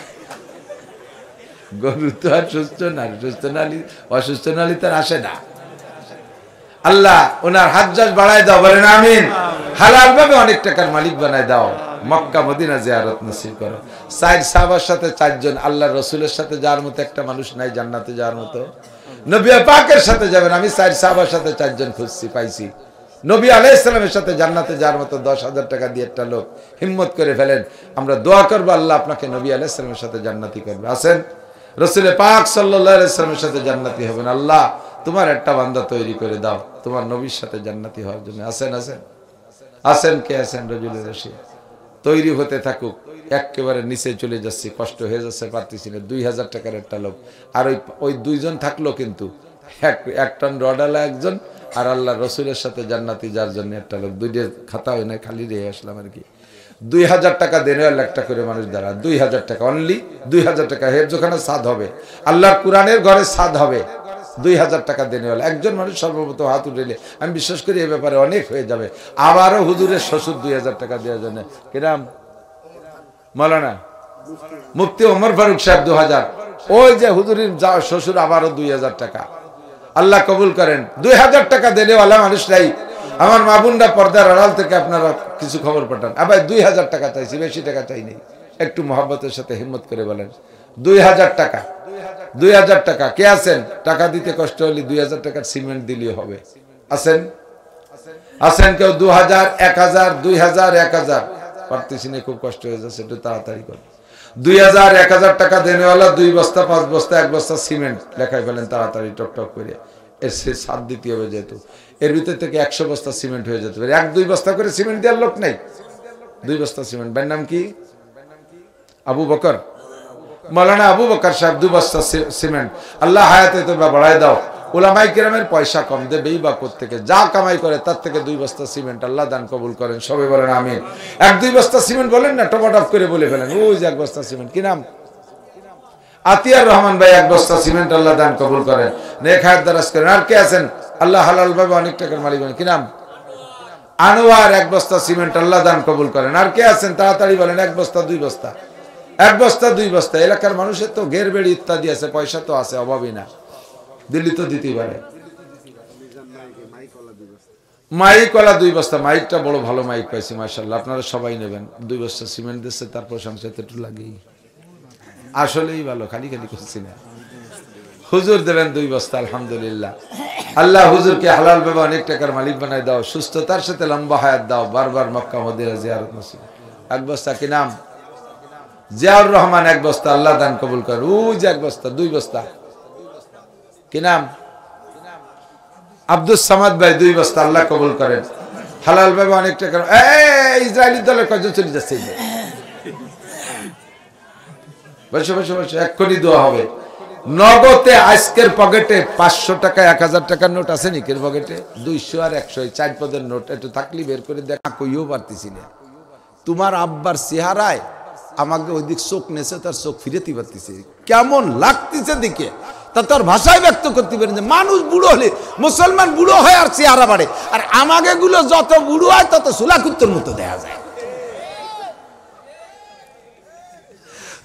গরু তো আর সুস্থ না, সুস্থ নালি অসুস্থ নালি তার আসে না। আল্লাহ ওনার হাত জল বাড়ায় দাও, বলেন আমিন। হালাল ভাবে অনেক টাকার মালিক বানায় দাও। মক্কা মদিনা জিয়ারত নসিব করো। 4 সাহাবার সাথে 4 জন। আল্লাহ রসুলের সাথে যাওয়ার মতো একটা মানুষ নাই জান্নাতে যাওয়ার মতো। নবী পাকের সাথে যাবেন। আমি 4 সাহাবার সাথে 4 জন খুঁজছি, পাইছি। নবী আলাইহিস সালামের সাথে জান্নাতে যাওয়ার মতো 10,000 টাকা দিয়ে একটা লোক হিম্মত করে ফেলেন। আমরা দোয়া করবো আল্লাহ আপনাকে নবী আলাইহিস সালামের সাথে জান্নাতি করবে। আছেন? রসুলে পাক সাল্লাল্লাহু আলাইহি ওয়াসাল্লামের সাথে জান্নাতি হবেন। আল্লাহ তোমার একটা বান্দা তৈরি করে দাও তোমার নবীর সাথে জান্নাতি হওয়ার জন্য। আছেন? আছেন? আছেন? কে আছেন? রজুলে রশিদ তৈরি হতে থাকুক। একেবারে নিচে চলে যাচ্ছি, কষ্ট হয়ে যাচ্ছে, পারতেছি না। 2,000 টাকার একটা লোক, আর ওই 2 জন থাকলো, কিন্তু 1 টন রডালা একজন, আর আল্লাহ রসুলের সাথে জান্নাতি যার জন্য একটা লোক। 2টা খাতা হয় না, খালি রেখে আসলাম আর কি। 2,000 টাকা দেনে একটা করে মানুষ দ্বারা 2,000 টাকা, অনলি 2,000 টাকা। হেফজখানা সাদ হবে, আল্লাহর কোরআনের ঘরে সাদ হবে। 2,000 টাকা দেনেওয়ালা একজন মানুষ সর্বপ্রথম হাত উঠেলে আমি বিশ্বাস করি এই ব্যাপারে অনেক হয়ে যাবে। আবারও হুজুরের শ্বশুর 2,000 টাকা দেওয়ার জন্য। কিরাম? মাওলানা মুফতি ওমর ফারুক সাহেব 2,000। ওই যে হুজুরের শ্বশুর আবারও 2,000 টাকা। আল্লাহ কবুল করেন। 2,000 টাকা দেনেওয়ালা মানুষ নাই। আমার মা বোনরা পর্দার আড়াল থেকে আপনারা কিছু খবর পাঠান। আবার 2,000 টাকা চাইছি, বেশি টাকা চাই নেই। একটু মহব্বতের সাথে হিম্মত করে বলেন 2,000 টাকা। 2,000 টাকা কে আছেন? টাকা দিতে কষ্ট হলে 2,000 টাকার সিমেন্ট দিলেই হবে। আছেন? আছেন কেউ? 2,000, 1,000, 2,000, 1,000 পারতেছি না, খুব কষ্ট হয়ে যাচ্ছে, একটু তাড়াতাড়ি করুন। 2,000, 1,000 টাকা দেনেওয়ালা 2 বস্তা, 5 বস্তা, 1 বস্তা সিমেন্ট লেখাই ফেলেন তাড়াতাড়ি, টক টক করে। এর সে সাত দিতে হবে, যেহেতু এর ভিতর থেকে 100 বস্তা সিমেন্ট হয়ে যেতে পারে। 1-2 বস্তা করে সিমেন্ট দেওয়ার লোক নেই। 2 বস্তা সিমেন্ট। ভাইয়ের নাম কি? আবু বকর। মৌলানা আবু বকর সাহেব 2 বস্তা সিমেন্ট। আল্লাহ হায়াতে তোমরা বাড়ায় দাও। উলামায়ে কেরামের পয়সা কম দেবেই বা কোত্থেকে, যা কামাই করে তার থেকে 2 বস্তা সিমেন্ট আল্লাহ দান কবুল করেন, সবাই বলেন আমিন। 1-2 বস্তা সিমেন্ট বলেন না, টপাটপ করে বলে ফেলেন, ওই যে 1 বস্তা সিমেন্ট, কি নাম? আতিয়ার রহমান ভাই 1 বস্তা সিমেন্ট আল্লাহ দান কবুল করেন, নেক হায়াত দারাজ করেন। আর কে আছেন আল্লাহ হালাল ভাবে অনেক টাকার মালিক বলেন, কি নাম? আনোয়ার 1 বস্তা সিমেন্ট আল্লাহ দান কবুল করেন। আর কে আছেন তাড়াতাড়ি বলেন? 1 বস্তা 2 বস্তা, 1 বস্তা 2 বস্তা। এলাকার মানুষের তো ঘের বেড়ি ইত্যাদি আছে, পয়সা তো আছে, অভাবই না, দিল্লি তো দিতে পারে। মাইক ওলা 2 বস্তা, মাইকটা বড় ভালো মাইক পাইছি মাশাআল্লাহ, আপনারা সবাই নেবেন। 2 বস্তা সিমেন্ট দিচ্ছে, তার প্রশংসা একটু লাগেই, আসলেই ভালো, খালি খালি করছি না। হুজুর দেবেন 2 বস্তা, আলহামদুলিল্লাহ। আল্লাহ হুজুরকে হালাল ভাবে অনেক টাকার মালিক বানায় দাও, সুস্থতার সাথে লম্বা হায়াত দাও, বারবার মক্কা মদিনা জিয়ারত নসিব। 1 বস্তা, কি নাম? জিয়াউর রহমান 1 বস্তা আল্লাহ দান কবুল করেন। ওই যে 1 বস্তা 2 বস্তা, কি নাম? আব্দুল সামাদ ভাই 2 বস্তা আল্লাহ কবুল করেন, হালাল ভাবে অনেক টাকার। ইসরায়েলি দলের কয়জন চলে যাচ্ছে? বসে বসে বসে, এক্ষুনি দোয়া হবে। নগদে আজকের পকেটে 500 টাকা 1000 টাকার নোট আছে নিকের পকেটে, 200 আর 100 4 পদের নোট, একটু থাকলে বের করে দেখা, কইও পারতেছি না। তোমার আব্বার চেহারায় আমাকে ওইদিক চোখ নেছে, তার চোখ ফিরেতে পারতেছে, কেমন লাগতেছে দেখে তা তার ভাষায় ব্যক্ত করতে পারেন। যে মানুষ বুড়ো হলে, মুসলমান বুড়ো হয় আর চেহারা বাড়ে, আর আমাকে গুলো যত বুড়ো হয় তত সুলাকুত্তর মতো দেখা যায়,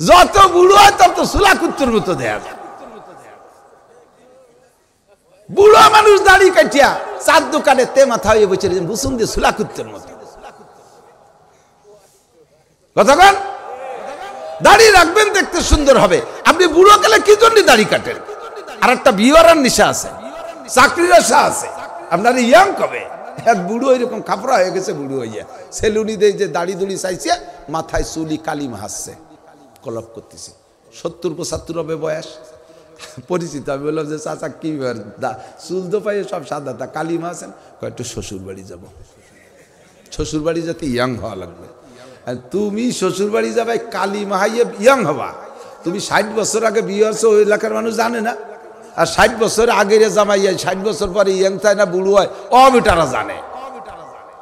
যত বুড়ো হয় তত সুলাকুত্তর মতো দেখা যায়। বুড়ো মানুষ দাড়ি কাটিয়া 4 দোকানে তে মাথা হয়ে বসে বুসুন দিয়ে সুলাকুত্তর মতো। কতক্ষণ দাড়ি রাখবেন, দেখতে সুন্দর হবে। আপনি বুড়ো কালে কি জন্য দাড়ি কাটেন? আর একটা বিয়ের নেশা আছে, চাকরির আশা আছে। আপনার ইয়াং কবে? এক বুড়ো এরকম খাপড়া হয়ে গেছে, বুড়ো হইয়া সেলুনি দিয়ে যে দাড়ি দুড়ি চাইছে, মাথায় চুলি কালিমা হাসছে, কলপ করতেছে। 70-75 হবে বয়স, পরিচিত। আমি বললাম যে চাচা কি চুল তো পাই সব সাদা, তা কালিমা আছেন? একটু শ্বশুর বাড়ি যাবো, শ্বশুর বাড়ি যাতে ইয়াং হওয়া লাগবে। তুমি শ্বশুর বাড়ি যাবে কালিমা হাইয়ে ইয়াং হবা? তুমি 60 বছর আগে বিয়ে হচ্ছে, ওই এলাকার মানুষ জানে না। আর 60 বছর আগের জামাইয়া 60 বছর পরে ইয়াং চায় না, বুড়ো হয়, অবিটারা জানে।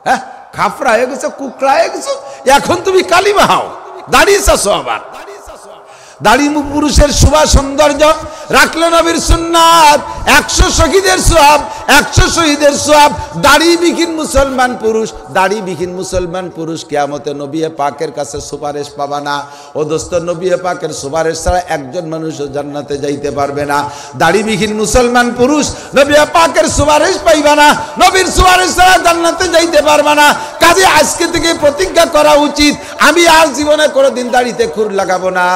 হ্যাঁ, খাপড়া হয়ে গেছে, কুকড়া হয়ে গেছে, এখন তুমি কালিমা হাও, দাঁড়িয়ে চাচ্ছ। আবার দাড়ি পুরুষের শোভা সৌন্দর্য, রাখলে নবীর সুন্নাত। 100 শহীদের সওয়াব, 100 শহীদের সওয়াব। দাড়িবিহীন মুসলমান পুরুষ, দাড়িবিহীন মুসলমান পুরুষ কিয়ামতে নবী পাকের কাছে সুপারিশ পাবা না। ও দোস্ত, নবী পাকের সুপারিশ ছাড়া একজন মানুষও জান্নাতে যাইতে পারবে না। দাড়িবিহীন মুসলমান পুরুষ নবী পাকের সুপারিশ পাইবা না, নবীর সুপারিশ ছাড়া জান্নাতে যাইতে পারবা না। কাজে আজকে থেকে প্রতিজ্ঞা করা উচিত, আমি আর জীবনে কোনোদিন দাড়িতে খুর লাগাবো না।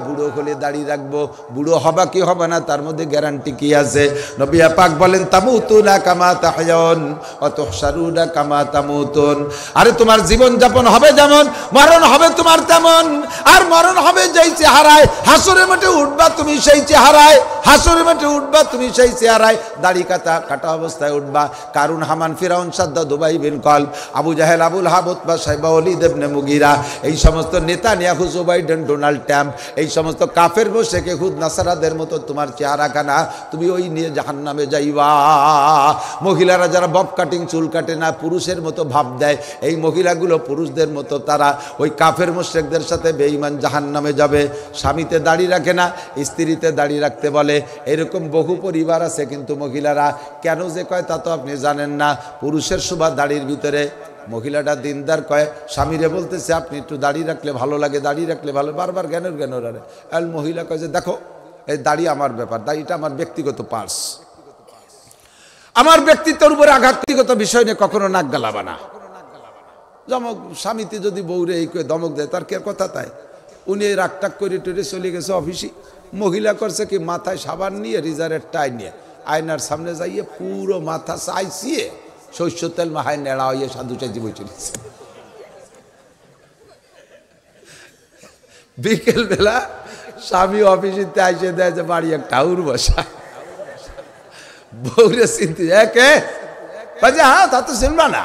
বুড়ো হলে দাড়ি রাখবো, বুড়ো হবা কি হবে না তার মধ্যে গ্যারান্টি কি আছে? নবী পাক বলেন তামুতুনা কামা তাহয়াউন ওয়া তুহশারুনা কামা তামুতুন। আরে তোমার জীবন যাপন হবে যেমন, মরণ হবে তোমার তেমন। আর মরণ হবে যেই চেহারায়, হাসরের মাঠে উঠবা তুমি সেই চেহারায়, হাসরের মাঠে উঠবা তুমি সেই চেহারায়, দাড়ি কাটা অবস্থায় উঠবা। কারুন, হামান, ফিরাউন, সাদ্দাদ, উবাই বিন কলব, আবু জাহেল, আবুল হাব, উতবা, সাইবা, ওয়ালিদ ইবনে মুগীরা, এই সমস্ত Netanyahu, Joe Biden, Donald Trump, এই সমস্ত কাফের মুশরিক ইহুদ নাসারাদের মতো তোমার চেহারা কানা, তুমি ওই নিয়ে জাহান্নামে যাইবা। মহিলারা যারা বব কাটিং, চুল কাটে না, পুরুষের মতো ভাব দেয়, এই মহিলাগুলো পুরুষদের মতো, তারা ওই কাফের মুশরিকদের সাথে বেঈমান জাহান্নামে যাবে। স্বামীতে দাড়ি রাখে না, স্ত্রীতে দাড়ি রাখতে বলে, এরকম বহু পরিবার আছে। কিন্তু মহিলারা কেন যে কয় তা তো আপনি জানেন না। পুরুষের শোভা দাড়ির ভিতরে। মহিলাটা দিনদার কয়, স্বামীরে বলতেছে আপনি একটু দাড়ি রাখলে ভালো লাগে, দাড়ি রাখলে ভালো, বারবার জ্ঞানের আরে। আর মহিলা কয় যে দেখো, এই দাড়ি আমার ব্যাপার, দাড়িটা আমার ব্যক্তিগত পার্স, আমার ব্যক্তিত্বের উপরে আঘাতগত বিষয় নিয়ে কখনো নাক গালাবা না। যেমন স্বামীতে যদি বউরে এই দমক দেয়, তার কে কথা? তাই উনি এই রাগটাক করে টরে চলে গেছে অফিসে। মহিলা করছে কি, মাথায় সাবান নিয়ে, রিজারের টাই নিয়ে আয়নার সামনে যাইয়ে পুরো মাথা চাইছিয়ে সর্ষে তেল মাহায় নেড়া হইয়ে সাধু চাইতে বই চলেছে। বিকেল বেলা স্বামী অফিসে আইসে দেয় যে বাড়ি একটা ঠাউর বসা, বউরে চিনতে একে হ্যাঁ তা তো চিনবা না,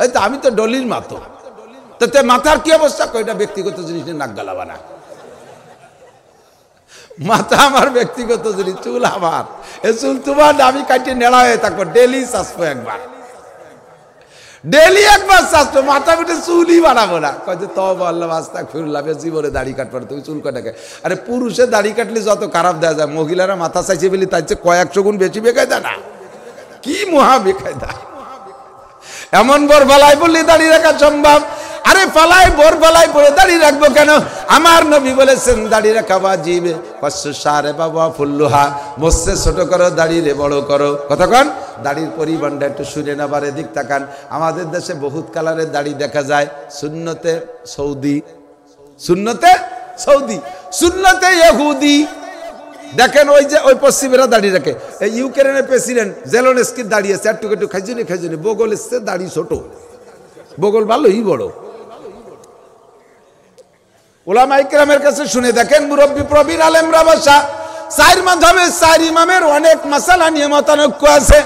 এই তো আমি তো ডলির মাতো, তো মাথার কি অবস্থা? কয়টা ব্যক্তিগত জিনিস নিয়ে নাক গালাবা না। মাথা আমার ব্যক্তিগত জিনিস, চুল আমার, এ চুল তোমার, আমি কাটিয়ে নেড়া হয়ে থাকবো, ডেলি চাষবো একবার, ডেলি একবার চাষবো, মাথা পিঠে চুলই বানাবো না। কয়েছে তওবা আল্লাহ আস্তাগফিরুল্লাহ, জীবনে দাড়ি কাটবো না, তুমি চুল কাটাকে। আরে পুরুষে দাড়ি কাটলে যত খারাপ দেওয়া যায়, মহিলারা মাথা চাইছে বলি তার চেয়ে কয়েকশো গুণ বেশি বেকায়দা না, কি মহা বেকায়দা। এমন বর ফালাই বললি দাঁড়িয়ে রাখা সম্ভব? আরে ফালাই বর ফালাই পরে দাঁড়িয়ে রাখবো কেন? আমার নবী বলেছেন দাঁড়িয়ে রাখা ওয়াজিব। কষ্ট সারে বাবা ফুল্লুহা, মোসে ছোট করো, দাঁড়িয়ে বড় করো। কতক্ষণ দাড়ির পরিমাণটা একটু শুনে নেবার দিক তাকান। আমাদের দেশে বহুত কালারের দাড়ি দেখা যায়, সুন্নতে সৌদি, সুন্নতে সৌদি, সুন্নতে ইহুদি। দেখেন ওই যে ওই পশ্চিমেরা দাঁড়িয়ে রাখে, এই ইউক্রেনের প্রেসিডেন্ট জেলেনস্কি দাঁড়িয়ে আছে, একটু একটু খাইজুনি খাইজুনি, বগল এসছে দাড়ি ছোট, বগল ভালোই বড়। উলামা ইকরামের কাছে শুনে দেখেন, মুরব্বী প্রবীণ আলেমরা বসা, চার মাযহাবে চার ইমামের অনেক মাসালা নিয়ে মতানৈক্য আছে।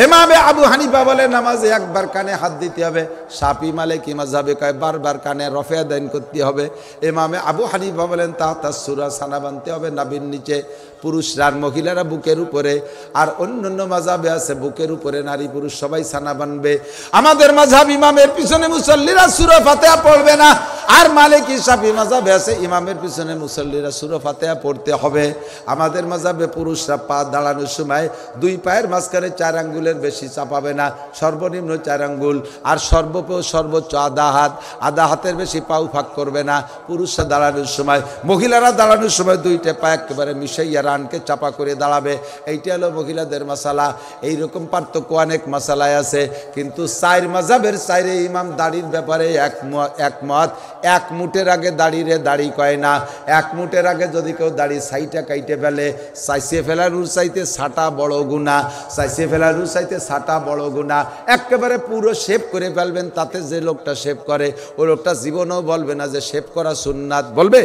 ইমামে আবু হানিফা বলে নামাজে একবার কানে হাত দিতে হবে, শাফি মালিকি মাযহাবে কয় বারবার কানে রফে দান করতে হবে। ইমামে আবু হানিফা বলেন তাহতা সূরা সানা বানতে হবে নাভির নিচে, পুরুষরা আর মহিলারা বুকের উপরে। আর অন্যান্য মাযহাবে আছে বুকের উপরে নারী পুরুষ সবাই সানা বানবে। আমাদের মাযহাব ইমামের পিছনে মুসল্লিরা সূরা ফাতিহা পড়বে না। আর মালিকি শাফি মাযহাবে আছে ইমামের পিছনে মুসল্লিরা সূরা ফাতিহা পড়তে হবে। আমাদের মাযহাবে পুরুষরা পা দাঁড়ানোর সময় দুই পায়ের মাঝখানে 4 আঙ্গুলের বেশি চাপাবে না, সর্বনিম্ন 4 আঙ্গুল। আর সর্বোচ্চ আধা হাতের বেশি পাও ফাঁক করবে না পুরুষরা দাঁড়ানোর সময়। মহিলারা দাঁড়ানোর সময় দুইটা পা একেবারে মিশাইয়া রানকে চাপা করে দাঁড়াবে। এইটা হলো মহিলাদের মাসালা। এইরকম পার্থক্য অনেক মাসালায় আছে, কিন্তু 4 মাযহাবের 4 ইমাম দাড়ির ব্যাপারে একমত। এক মুঠের আগে দাড়িরে দাড়ি কয় না। এক মুঠের আগে যদি কেউ দাড়ি সাইটা কাইটে ফেলে, চাইছে ফেলারুর চাইতে ছাটা বড় গুনাহ, চাইছে ফেলারুর চাইতে ছাটা বড় গুনাহ। একেবারে পুরো শেভ করে ফেলবেন, তাতে যে লোকটা শেভ করে ওই লোকটা জীবনেও বলবে না যে শেভ করা সুন্নাত, বলবে?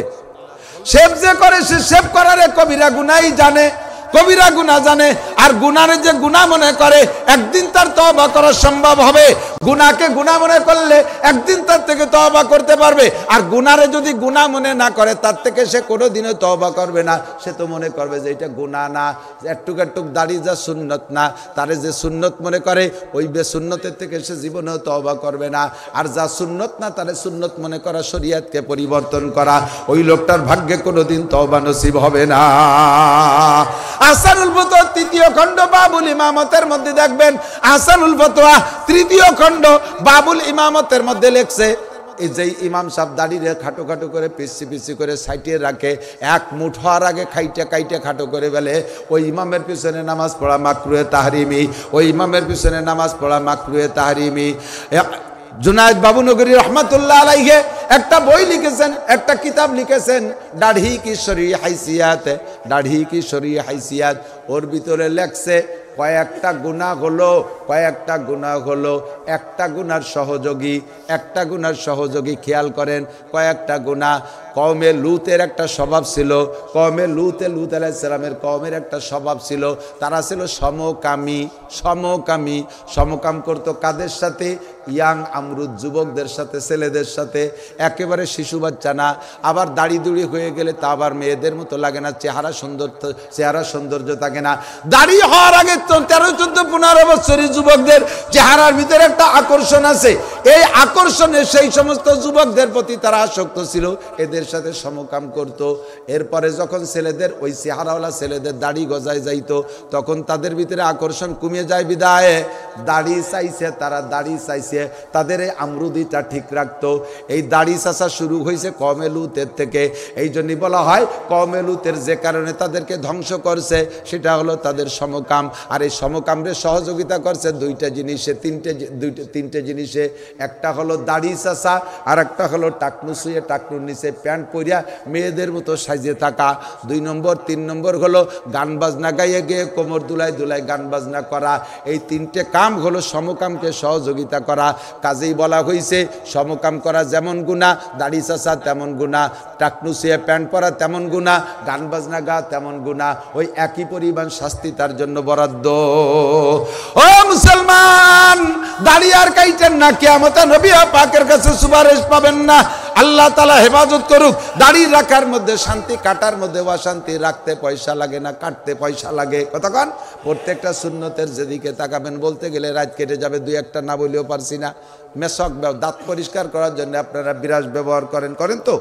শেভ যে করে সে শেভ করার কবিরা গুনাহই জানে, কবিরা গুনাহ জানে। আর গুনারে যে গুনাহ মনে করে, একদিন তার তওবা করা সম্ভব হবে। গুনাহকে গুনাহ মনে করলে একদিন তার থেকে তওবা করতে পারবে। আর গুনারে যদি গুনাহ মনে না করে, তার থেকে সে কোনোদিনও তওবা করবে না। সে তো মনে করবে যে এটা গুনাহ না, একটুক একটুক দাড়ি যা সুন্নত না, তারে যে সুন্নত মনে করে ওই বেসুন্নতের থেকে সে জীবনেও তওবা করবে না। আর যা সুন্নত না তারে সুন্নত মনে করা, শরীয়তকে পরিবর্তন করা, ওই লোকটার ভাগ্যে কোনোদিন তওবা নসিব হবে না। আহসানুল ফতোয়া 3য় খণ্ড বাবুল ইমামতের মধ্যে দেখবেন, আহসানুল ফতোয়া 3য় খণ্ড বাবুল ইমামতের মধ্যে লেখছে, এই যে ইমাম সাহেব দাঁড়িয়ে খাটো খাটো করে পিছি পিছি করে সাইটে রাখে, এক মুঠ হওয়ার আগে কাইটে খাটো করে ফেলে, ওই ইমামের পিছনে নামাজ পড়া মাকরুহে তাহরিমি, ওই ইমামের পিছনে নামাজ পড়া মাকরুহে তাহরিমি। জুনায়েদ বাবুনগরী রহমাতুল্লাহ আলাইহি একটা বই লিখেছেন, একটা কিতাব লিখেছেন, দাড়ি কি শরঈ হাইসিয়াত, দাড়ি কি শরঈ হাইসিয়াত। ওর ভিতরে লেখছে কয়েকটা গুনাহ হলো, কয়েকটা গুনাহ হলো, একটা গুনার সহযোগী, খেয়াল করেন কয়েকটা গুনাহ। কওমে লুতের একটা স্বভাব ছিল, কওমে লুত আলাইহিস সালামের কওমের একটা স্বভাব ছিল, তারা ছিল সমকাম করতো কাদের সাথে? ইয়াং আমরুদ, যুবকদের সাথে, ছেলেদের সাথে, একেবারে শিশু বাচ্চা না। আবার দাড়ি দুড়ি হয়ে গেলে তা আবার মেয়েদের মতো লাগে না, চেহারা সৌন্দর্য থাকে না। দাড়ি হওয়ার আগে 13, 14, 15 বছরের যুবকদের চেহারার ভিতরে একটা আকর্ষণ আছে। এই আকর্ষণে সেই সমস্ত যুবকদের প্রতি তারা আসক্ত ছিল, এদের সাথে সমকাম করত। এরপরে যখন ছেলেদের ওই চেহারাওয়ালা ছেলেদের দাড়ি গজায় যাইতো, তখন তাদের ভিতরে আকর্ষণ কমে যায়, বিদায় দাড়ি চাইছে, তারা দাড়ি চাইছে, তাদের এই আমরুদিটা ঠিক রাখতো। এই দাড়ি চাষা শুরু হয়েছে কওমে লুতের থেকে। এই জন্যই বলা হয় কওমে লুতের যে কারণে তাদেরকে ধ্বংস করছে সেটা হলো তাদের সমকাম। আর এই সমকামরে সহযোগিতা করছে তিনটে জিনিসে। একটা হলো দাড়ি চাষা, আর একটা হলো টাকনু শুয়ে টাকনুর নিচে প্যান্ট পরিয়া মেয়েদের মতো সাজিয়ে থাকা। 2 নম্বর 3 নম্বর হলো গান বাজনা গাইয়ে গিয়ে কোমর দুলাই গান বাজনা করা। এই 3টে কাম হলো সমকামকে সহযোগিতা করা। কাজেই বলা হয়েছে সমকাম করা যেমন গুনাহ, দাড়ি চাষা তেমন গুনাহ, টাকনু শুয়ে প্যান্ট পরা তেমন গুনাহ, গান বাজনা গা তেমন গুনাহ। ওই একই পরিমাণ শাস্তি তার জন্য বরাদ্দ। ও মুসলমান, দাড়ি আর কাইটেন না, কিয়ামতে নবী পাকের কাছে সুপারিশ পাবেন না। আল্লাহ তাআলা হেফাজত করুক। দাড়ি রাখার মধ্যে শান্তি, কাটার মধ্যে অশান্তি। রাখতে পয়সা লাগে না, কাটতে পয়সা লাগে। কতক্ষণ প্রত্যেকটা সুন্নতের যেদিকে তাকাবেন, বলতে গেলে রাত কেটে যাবে, দুই একটা না বলেও পারছি না। মেশক, দাঁত পরিষ্কার করার জন্য আপনারা বিরাস ব্যবহার করেন, করেন তো?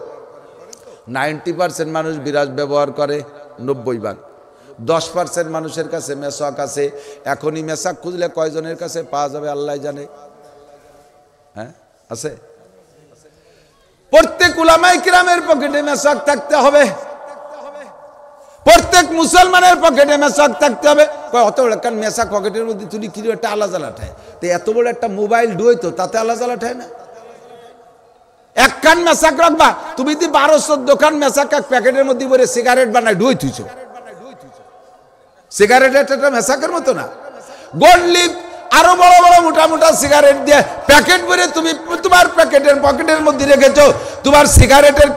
90% মানুষ বিরাস ব্যবহার করে, 90 ভাগ। 10% মানুষের কাছে মেশক আছে। এখনই মেশক খুঁজলে কয়জনের কাছে পাওয়া যাবে আল্লাহ জানে। হ্যাঁ, আছে। প্রত্যেক উলামায়ে কিরামের পকেটে মেশক থাকতে হবে, প্রত্যেক মুসলমানের পকেটে মেশক থাকতে হবে। অত বড় একটা মেশক পকেটের মধ্যে তুলি কি একটা আলা জ্বালা ঠায়, তো এত বড় একটা মোবাইল ডুইতো তাতে আলা জ্বালা ঠায় না? এক কান মেশাক রাখবা, তুমি যদি 12-14 খান মেশাক এক প্যাকেটের মধ্যে ভরে সিগারেট বানাই ডুই থুইছো, সিগারেট একটা মেশাকের মতো না। গোল্ড লিপ আরো বড় বড় মোটা মোটা সিগারেট দিয়ে প্যাকেট ভরে তুমি তোমার পকেটের মধ্যে রেখেছো। তোমার সিগারেটের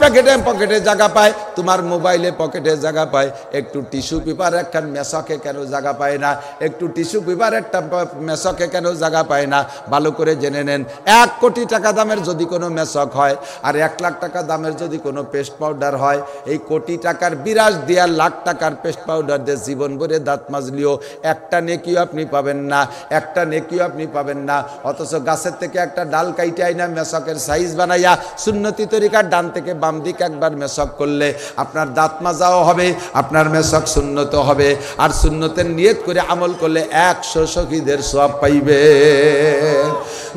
পকেটে জায়গা পায়, তোমার মোবাইলে পকেটে জায়গা পায়, একটু টিস্যু পেপার একখান মেশকে কেন জায়গা পায় না? একটু টিস্যু পেপার একটা মেশকে কেন জায়গা পায় না? ভালো করে জেনে নেন, 1 কোটি টাকা দামের যদি কোনো মেশক হয় আর 1 লাখ টাকা দামের যদি কোনো পেস্ট পাউডার হয়, এই কোটি টাকার বিরাজ দিয়ে লাখ টাকার পেস্ট পাউডার দিয়ে জীবন ভরে দাঁত মাজলিও একটা নেকিও আপনি পাবেন না, একটা নেকিও আপনি পাবেন না। অথচ গাছের থেকে একটা ডাল কাইটে আইনা মেশকের সাইজ বানাইয়া সুন্নতি তরিকার ডান থেকে বাম দিকে একবার মেশক করলে আপনার দাঁত মাজাও হবে, আপনার মেশক সুন্নত হবে। আর সুন্নতের নিয়ত করে আমল করলে 100 শহীদের সওয়াব পাইবে।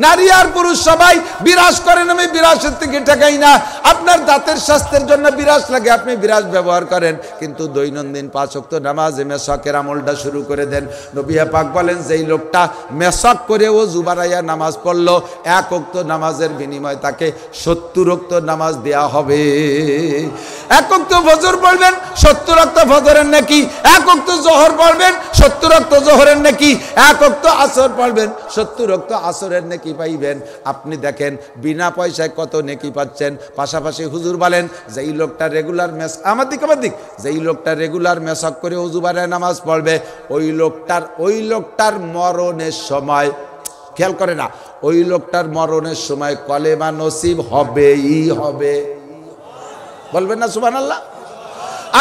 নারী আর পুরুষ সবাই বিরাজ করেন, আমি বিরাজের থেকে ঠেকাই না। আপনার দাঁতের স্বাস্থ্যের জন্য বিরাজ লাগে, আপনি বিরাজ ব্যবহার করেন, কিন্তু দৈনন্দিন 5 ওয়াক্ত নামাজে মেশকের আমলটা শুরু করে দেন। নবী পাক বলেন, যেই লোকটা মেশক করে ওযু বানাইয়া নামাজ পড়লো, 1 ওয়াক্ত নামাজের বিনিময়ে তাকে 70 ওয়াক্ত নামাজ দেয়া হবে। 1 ওয়াক্ত ফজর পড়বেন, 70 ওয়াক্ত ফজরের নেকি। 1 ওয়াক্ত যোহর পড়বেন, 70 ওয়াক্ত যোহরের নেকি। 1 ওয়াক্ত আসর পড়বেন, 70 ওয়াক্ত আসরের নেকি পাইবেন। আপনি দেখেন বিনা পয়সায় কত নেকি পাচ্ছেন। পাশাপাশি হুজুর বলেন, যেই লোকটা রেগুলার আমার দিক যেই লোকটা রেগুলার মেশক করে ওযু বানায় নামাজ পড়বে, ওই লোকটার মরণের সময়, খেয়াল করে না, ওই লোকটার মরণের সময় কলেমা নসিব হবেই হবে। বলবেন না সুবহানাল্লাহ?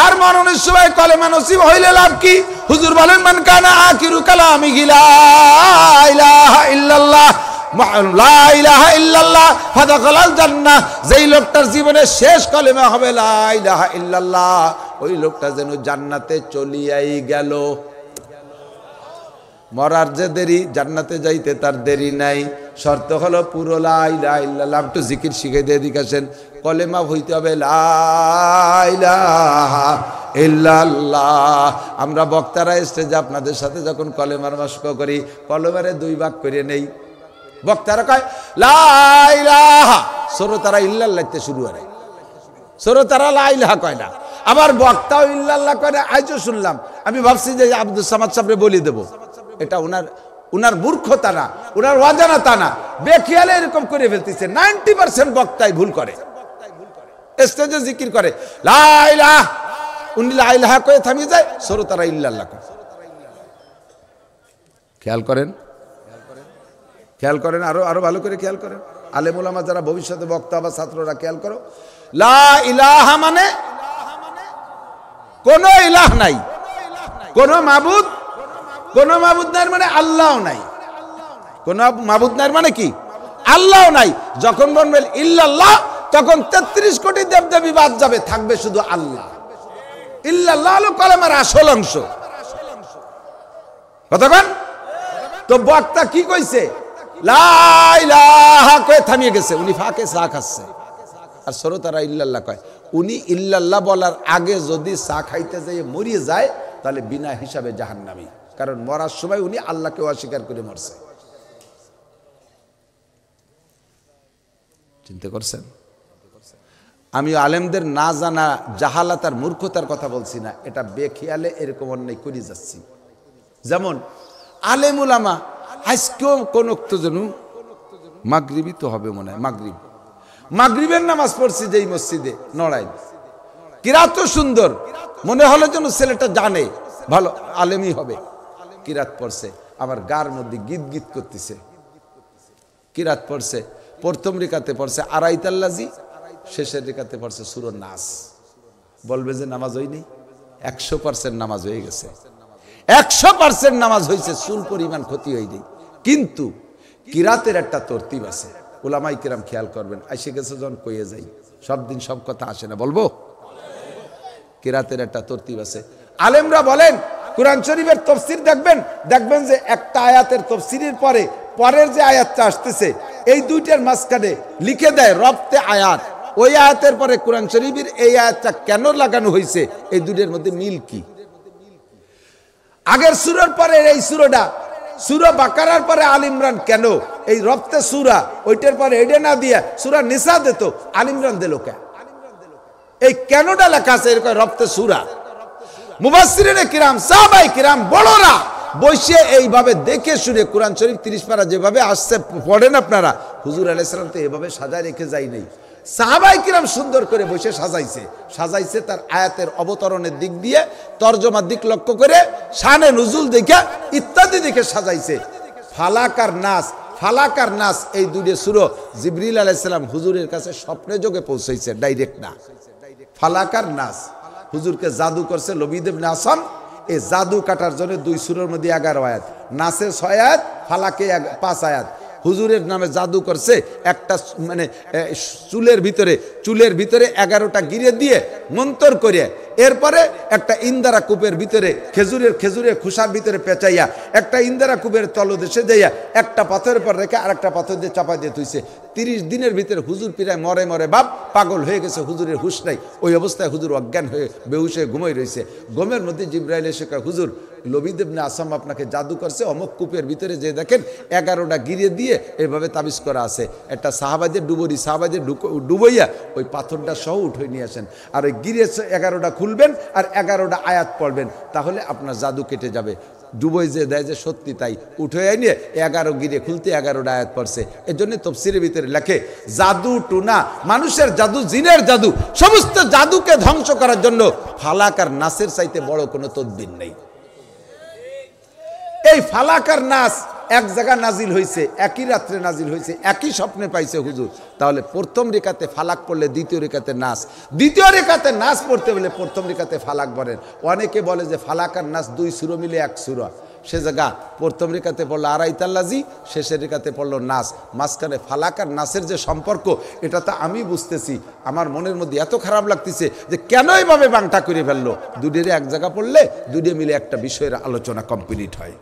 আর মরণের সময় কলেমা নসিব হইলে লাভ কি? হুজুর বলেন, মান কানা আখিরু কালামিহি লা ইলাহা ইল্লাল্লাহ লা ইলাহা ইল্লাল্লাহ ফাদাখালাল জান্নাহ। যেই লোকটার জীবনের শেষ কলেমা হবে লা ইলাহা ইল্লাল্লাহ, ওই লোকটা যেন জান্নাতে চলিয়াই গেল। মরার যে দেরি, জান্নাতে যাইতে তার দেরি নাই। শর্ত হলো পুরো লা ইলাহা ইল্লাল্লাহ। একটু জিকির শিখে দিয়ে দিকে আসেন। কলেমা হইতে হবে লা ইলাহা ইল্লাল্লাহ। আমরা বক্তারা স্টেজে আপনাদের সাথে যখন কলেমার মাশক করি, কলেমারে 2 ভাগ করে নেই। বক্তারা কয় লা ইলাহা, শ্রোতারা ইল্লাল্লাহতে শুরু করে, শ্রোতারা লা ইলাহা কয় না। আবার বক্তাও ইল্লাল্লাহ কয় না। আজও শুনলাম, আমি ভাবছি যে আব্দুল সামাদ সাহেবরে বলি দেব। এটা উনার মূর্খতা না, উনার অজানাতা না, বেখিয়ালে এরকম করে ফেলতেছে। 90% বক্তাই ভুল করে, স্টেজে জিকির করে লা ইলাহা, উনি লা ইলাহা কয়ে থামিয়ে যায়, শ্রোতারা ইল্লাল্লাহ কয়। খেয়াল করেন, আরো ভালো করে খেয়াল করেন। আলেম ওলামা যারা ভবিষ্যতে বক্তা বা ছাত্ররা, খেয়াল করো, লা ইলাহা মানে কোন ইলাহ নাই, কোন মাবুদ নাই, মানে আল্লাহ নাই। কোন মাবুদ নাই মানে কি? আল্লাহ নাই। যখন বলবেন ইল্লাল্লাহ, তখন 33 কোটি দেবদেবী বাদ যাবে, থাকবে শুধু আল্লাহ। ইল্লাল্লাহ হলো কলেমার আসল অংশ। কতক্ষণ তো বক্তা কি কইছে? লা ইলাহা কয়ে থামিয়ে গেছে, উনি ফাঁকে চা খাচ্ছে। আর শ্রোতারা ইল্লাল্লাহ কয়। উনি ইল্লাল্লাহ বলার আগে যদি চা খাইতে যেয়ে মরিয়ে যায়, তাহলে বিনা হিসাবে জাহান্নামী। কারণ মরার সময় উনি আল্লাহকে অস্বীকার করে মরছে। চিন্তা করছেন? আমি আলেমদের না জানা জাহালাত আর মূর্খতার কথা বলছি না, এটা বেখিয়ালে এরকম অন্যায় করে যাচ্ছি। যেমন আলেম উলামা আজকেও কোন যেন মাগরিবই তো হবে মনে হয়, মাগরিবের নামাজ পড়ছি যেই মসজিদে নড়াই, কিরাত সুন্দর, মনে হলো যেন ছেলেটা জানে ভালো আলেমই হবে। কিরাত পড়ছে, আমার গার মধ্যে গীত গীত করতেছে। কিরাত পড়ছে, প্রথম রিকাতে পড়ছে আরাইতাল্লাজি শেষের রেখাতে পড়ছে সূরা নাস। বলবে যে নামাজ হয়নি? 100% নামাজ হয়ে গেছে, 100% নামাজ হয়েছে, চুল পরিমাণ ক্ষতি হয়নি। কিন্তু কিরাতের একটা তরতিব আছে, উলামায়ে কিরাম খেয়াল করবেন। আইসে গেছে যখন কইয়ে যাই, সব দিন সব কথা আসে না, বলবো কিরাতের একটা তরতিব আছে। আলেমরা বলেন কোরআন শরীফের তাফসীর দেখবেন, দেখবেন যে একটা আয়াতের তাফসীরের পরে পরের যে আয়াতটা আসতেছে এই দুইটার মাঝখানে লিখে দেয় রব্তে আয়াত। ওই আয়াতের পরে কোরআন শরীফের এই আয়াতটা কেন লাগানো হয়েছে, এই দুইটার মধ্যে মিল কি? আগের সূরার পরে এই সূরাটা, সূরা বাকারার পরে আল ইমরান কেন? এই রব্তে সূরা, ওইটার পরে এটা না দিয়া সূরা নিসা দিত, আল ইমরান দিল কেন? এই কেনটা লেখা আছে এরকম রব্তে সূরা। মুফাসসিরিনে কিরাম, সাহাবায়ে কিরাম বড়রা বসে এইভাবে দেখে শুনে কোরআন শরীফ 30 পারা যেভাবে আসছে পড়েন আপনারা, হুজুর আলাইহিস সালাম তো এভাবে সাজায় রেখে যায় নাই। সাহাবায়ে কিরাম সুন্দর করে বসে সাজাইছে তার আয়াতের অবতরণের দিক দিয়ে, তরজমার দিক লক্ষ্য করে, শানে নুজুল দেখে, ইত্যাদি দেখে সাজাইছে। ফালাক আর নাস, ফালাক আর নাস এই দুইটা সূরা জিবরিল আলাইহিস সালাম হুজুরের কাছে স্বপ্নে যোগে পৌঁছাইছে, ডাইরেক্ট না। ফালাক আর নাস হুজুরকে জাদু করছে লবিদ ইবনে আসাম। এই জাদু কাটার জন্য 2 সূরার মধ্যে 11 আয়াত, নাসে 6 আয়াত, ফালাকে 5 আয়াত। হুজুরের নামে জাদু করছে, একটা মানে চুলের ভিতরে 11টা গিরে দিয়ে মন্তর করে, এরপরে একটা ইন্দারা কূপের ভিতরে খেজুরের খোসার ভিতরে পেঁচাইয়া একটা ইন্দারা কূপের তলদেশে যাইয়া একটা পাথরের পর রেখে আর একটা পাথর দিয়ে চাপা দিয়ে তুইছে। 30 দিনের ভিতরে হুজুর প্রায় মরে বাপ পাগল হয়ে গেছে, হুজুরের হুশ নাই। ওই অবস্থায় হুজুর অজ্ঞান হয়ে বেহুশ হয়ে ঘুমাই রয়েছে। ঘুমের মধ্যে জিবরাইল এসে কয়, হুজুর লবিদ ইবনে আসাম আপনাকে জাদু করছে, অমুক কূপের ভিতরে যে দেখেন 11টা গিরে দিয়ে এভাবে তাবিজ করা আছে, একটা সাহাবাদের ডুবইয়া ওই পাথরটা সহ উঠে নিয়ে আসেন, আর ওই গিরে 11টা খুলবেন আর 11টা আয়াত পড়বেন, তাহলে আপনার জাদু কেটে যাবে। ডুবই যে দেয় যে সত্যি তাই, উঠে নিয়ে 11 গিরে খুলতে 11টা আয়াত পড়ছে। এর জন্য তাফসীরের ভিতরে লেখে জাদু টুনা, মানুষের জাদু, জিনের জাদু, সমস্ত জাদুকে ধ্বংস করার জন্য ফালাক আর নাসের চাইতে বড় কোনো তদবির নেই। এই ফালাক আর নাস এক জায়গা নাজিল হয়েছে, একই রাত্রে নাজিল হয়েছে, একই স্বপ্নে পাইছে হুজুর। তাহলে প্রথম রেখাতে ফালাক পড়লে দ্বিতীয় রেখাতে নাস, দ্বিতীয় রেখাতে নাস পড়তে হলে প্রথম রেখাতে ফালাক বলেন। অনেকে বলে যে ফালাক আর নাস 2 সূরা মিলে 1 সূরা, সে জায়গা প্রথম রেখাতে পড়লো আরাইতাল্লাজি, শেষের রেখাতে পড়লো নাস, মাঝখানে ফালাক আর নাসের যে সম্পর্ক এটা তো আমি বুঝতেছি। আমার মনের মধ্যে এত খারাপ লাগতেছে যে কেন এইভাবে বাংটা করে ফেললো। দুটোরে এক জায়গা পড়লে দুটো মিলে একটা বিষয়ের আলোচনা কমপ্লিট হয়।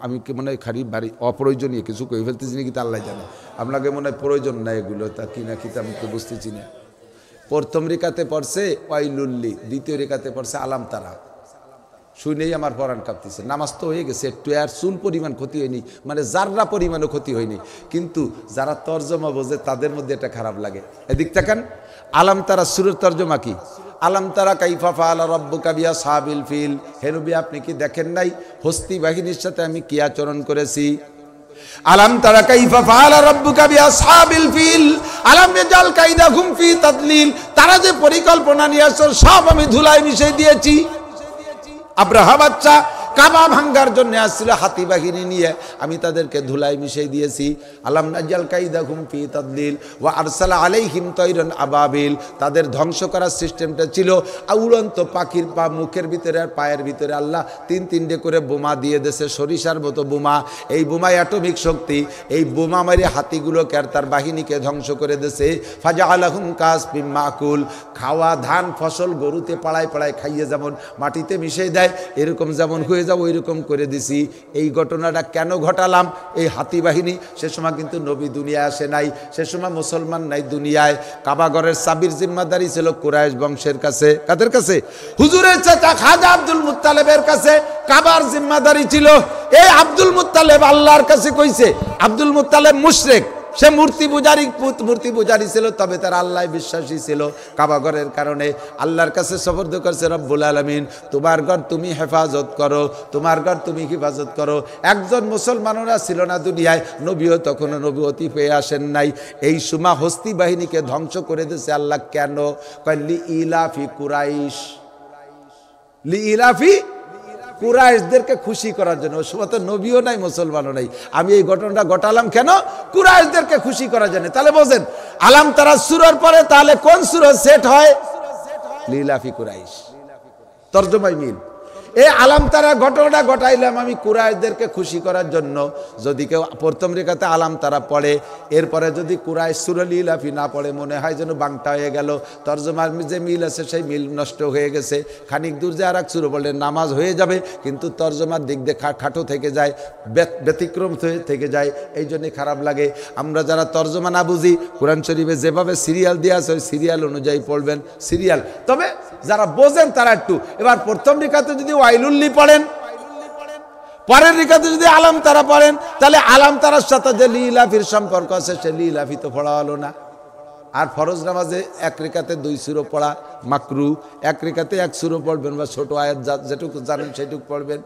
আমি কি মনে হয় খারিফ বাড়ি অপ্রয়োজনীয় কিছু কই ফেলতেছি নাকি তা আল্লাহ জানে। আপনাকে মনে হয় প্রয়োজন নাই এগুলো, তা কি না কি তা আমি তো বুঝতেছি না। প্রথম রেখাতে পড়ছে ওয়াইলুল্লি, দ্বিতীয় রেখাতে পড়ছে আলাম তারা। শুনেই আমার পরাণ কাঁপতেছে। নামাজ তো হয়ে গেছে, একটু আর চুল পরিমাণ ক্ষতি হয়নি, মানে যাররা পরিমাণও ক্ষতি হয়নি, কিন্তু যারা তর্জমা বোঝে তাদের মধ্যে এটা খারাপ লাগে। এদিক তাকান, আলাম তারা সূরার তর্জমা কি? আলাম তারা কাইফা ফাআলা রাব্বুকা বিআসহাবিল ফিল। হে নবী আপনি কি দেখেন নাই হস্তি বাহিনীর সাথে আমি কি আচরণ করেছি? আলাম তারা কাইফা ফাআলা রাব্বুকা বিআসহাবিল ফিল আলাম ইয়াজাল কাইদাহুম ফি তাদলিল। তারা যে পরিকল্পনা নিয়ে আসল সব আমি ধুলায় মিশিয়ে দিয়েছি। আব্রাহা বাচ্চা কাবা ভাঙ্গার জন্য আসছিল হাতি বাহিনী নিয়ে, আমি তাদেরকে ধুলায় মিশিয়ে দিয়েছি। আলাম নাজাল কাইদাহুম ফি তাদলিল ওয়া আরসালা আলাইহিম তায়রান আবাবিল। তাদের ধ্বংস করার সিস্টেমটা ছিল উড়ন্ত পাখির পা মুখের ভিতরে আর পায়ের ভিতরে আল্লাহ 3-3টে করে বোমা দিয়ে দেশে, সরিষার মতো বোমা। এই বোমায় অ্যাটমিক শক্তি, এই বোমা মারি হাতিগুলোকে আর তার বাহিনীকে ধ্বংস করে দেশে। ফাজআলাহুম কাসফিম মাকুল। খাওয়া ধান ফসল গরুতে পাড়ায় পাড়ায় খাইয়ে যেমন মাটিতে মিশিয়ে দেয়, এরকম যেমন হয়ে যাও ওই রকম করে দিছি। এই ঘটনাটা কেন ঘটালাম? এই হাতি বাহিনী, সে সময় কিন্তু নবী দুনিয়ায় আসে নাই, সে সময় মুসলমান নাই দুনিয়ায়। কাবাগরের চাবির জিম্মাদারি ছিল কুরাইশ বংশের কাছে। কাদের কাছে? হুজুরের চাচা খাজা আব্দুল মুত্তালেবের কাছে কাবার জিম্মাদারি ছিল। এই আব্দুল মুত্তালেব আল্লাহর কাছে কইছে, আব্দুল মুত্তালেব মুশরিক, সে মূর্তি পূজারী ছিল, তবে তার আল্লাহ বিশ্বাসী ছিল। কাবাগরের কারণে আল্লাহর কাছে সবর্দ করছে, রব্বুল আলামিন তোমার ঘর তুমি হেফাজত করো, তোমার ঘর তুমি হেফাজত করো। একজন মুসলমানরা ছিল না দুনিয়ায়, নবীও তখনও নবুয়তি পেয়ে আসেন নাই। এই সময় হস্তি বাহিনীকে ধ্বংস করে দিয়েছে আল্লাহ। কেন? লি ইলাফি কুরাইশ, লি ইলাফি কুরাইশদেরকে খুশি করার জন্য। ওই সময় তো নবীও নাই, মুসলমানও নাই। আমি এই ঘটনাটা ঘটালাম কেন? কুরাইশদেরকে খুশি করার জন্য। তাহলে বোঝেন, আলাম তারা সূরার পরে তাহলে কোন সূরা সেট হয়? লিলাফি কুরাইশ। তরজমায় মিল। এই আলাম তারা ঘটনাটা ঘটাইলাম আমি কুরাইশদেরকে খুশি করার জন্য। যদি কেউ প্রথম রেখাতে আলাম তারা পড়ে, এরপরে যদি কুরাইশ সূরা লিলাফি না পড়ে, মনে হয় যেন বাংটা হয়ে গেল। তরজমার যে মিল আছে সেই মিল নষ্ট হয়ে গেছে। খানিক দূর যে আর এক সূরা পড়লে নামাজ হয়ে যাবে, কিন্তু তরজমার দিক দিয়ে খাটো থেকে যায়, ব্যতিক্রম থেকে যায়। এই জন্যে খারাপ লাগে। আমরা যারা তরজমা না বুঝি, কোরআন শরীফে যেভাবে সিরিয়াল দেওয়া আছে ওই সিরিয়াল অনুযায়ী পড়বেন। সিরিয়াল তবে যারা বোঝেন তারা একটু। এবার প্রথম রেখাতে যদি ওয়াইলুল্লি পড়েন, পরের রেখাতে যদি আলাম তারা পড়েন, তাহলে আলাম তারার সাথে যে লিলাফির সম্পর্ক আছে সে লিলাফি তো পড়া হলো না। আর ফরজ নামাজে এক রেখাতে 2 সূরা পড়া মাকরু। এক রেখাতে 1 সূরা পড়বেন বা ছোট আয়াত যেটুকু জানেন সেটুকু পড়বেন।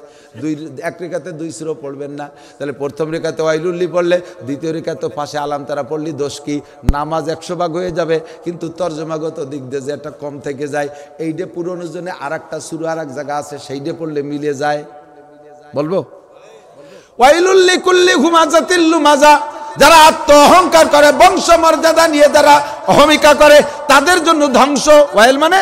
এক রেখাতে 2 সূরা পড়বেন না। তাহলে প্রথম রেখাতে ওয়াইলুল্লি পড়লে দ্বিতীয় রেখাতে পাশে আলাম তারা পড়লি দোষ কি? নামাজ 100 ভাগ হয়ে যাবে, কিন্তু তর্জমাগত দিক দিয়ে যে একটা কম থেকে যায়, এইটা পুরোনোর জন্য আর একটা সূরা আর এক জায়গা আছে, সেইটা পড়লে মিলে যায়। বলবো ওয়াইলুল্লি কুল্লি হুমাজাতিল লুমাজা। যারা আত্ম অহংকার করে, বংশ মর্যাদা নিয়ে যারা অহমিকা করে, তাদের জন্য ধ্বংস। ওয়াইল মানে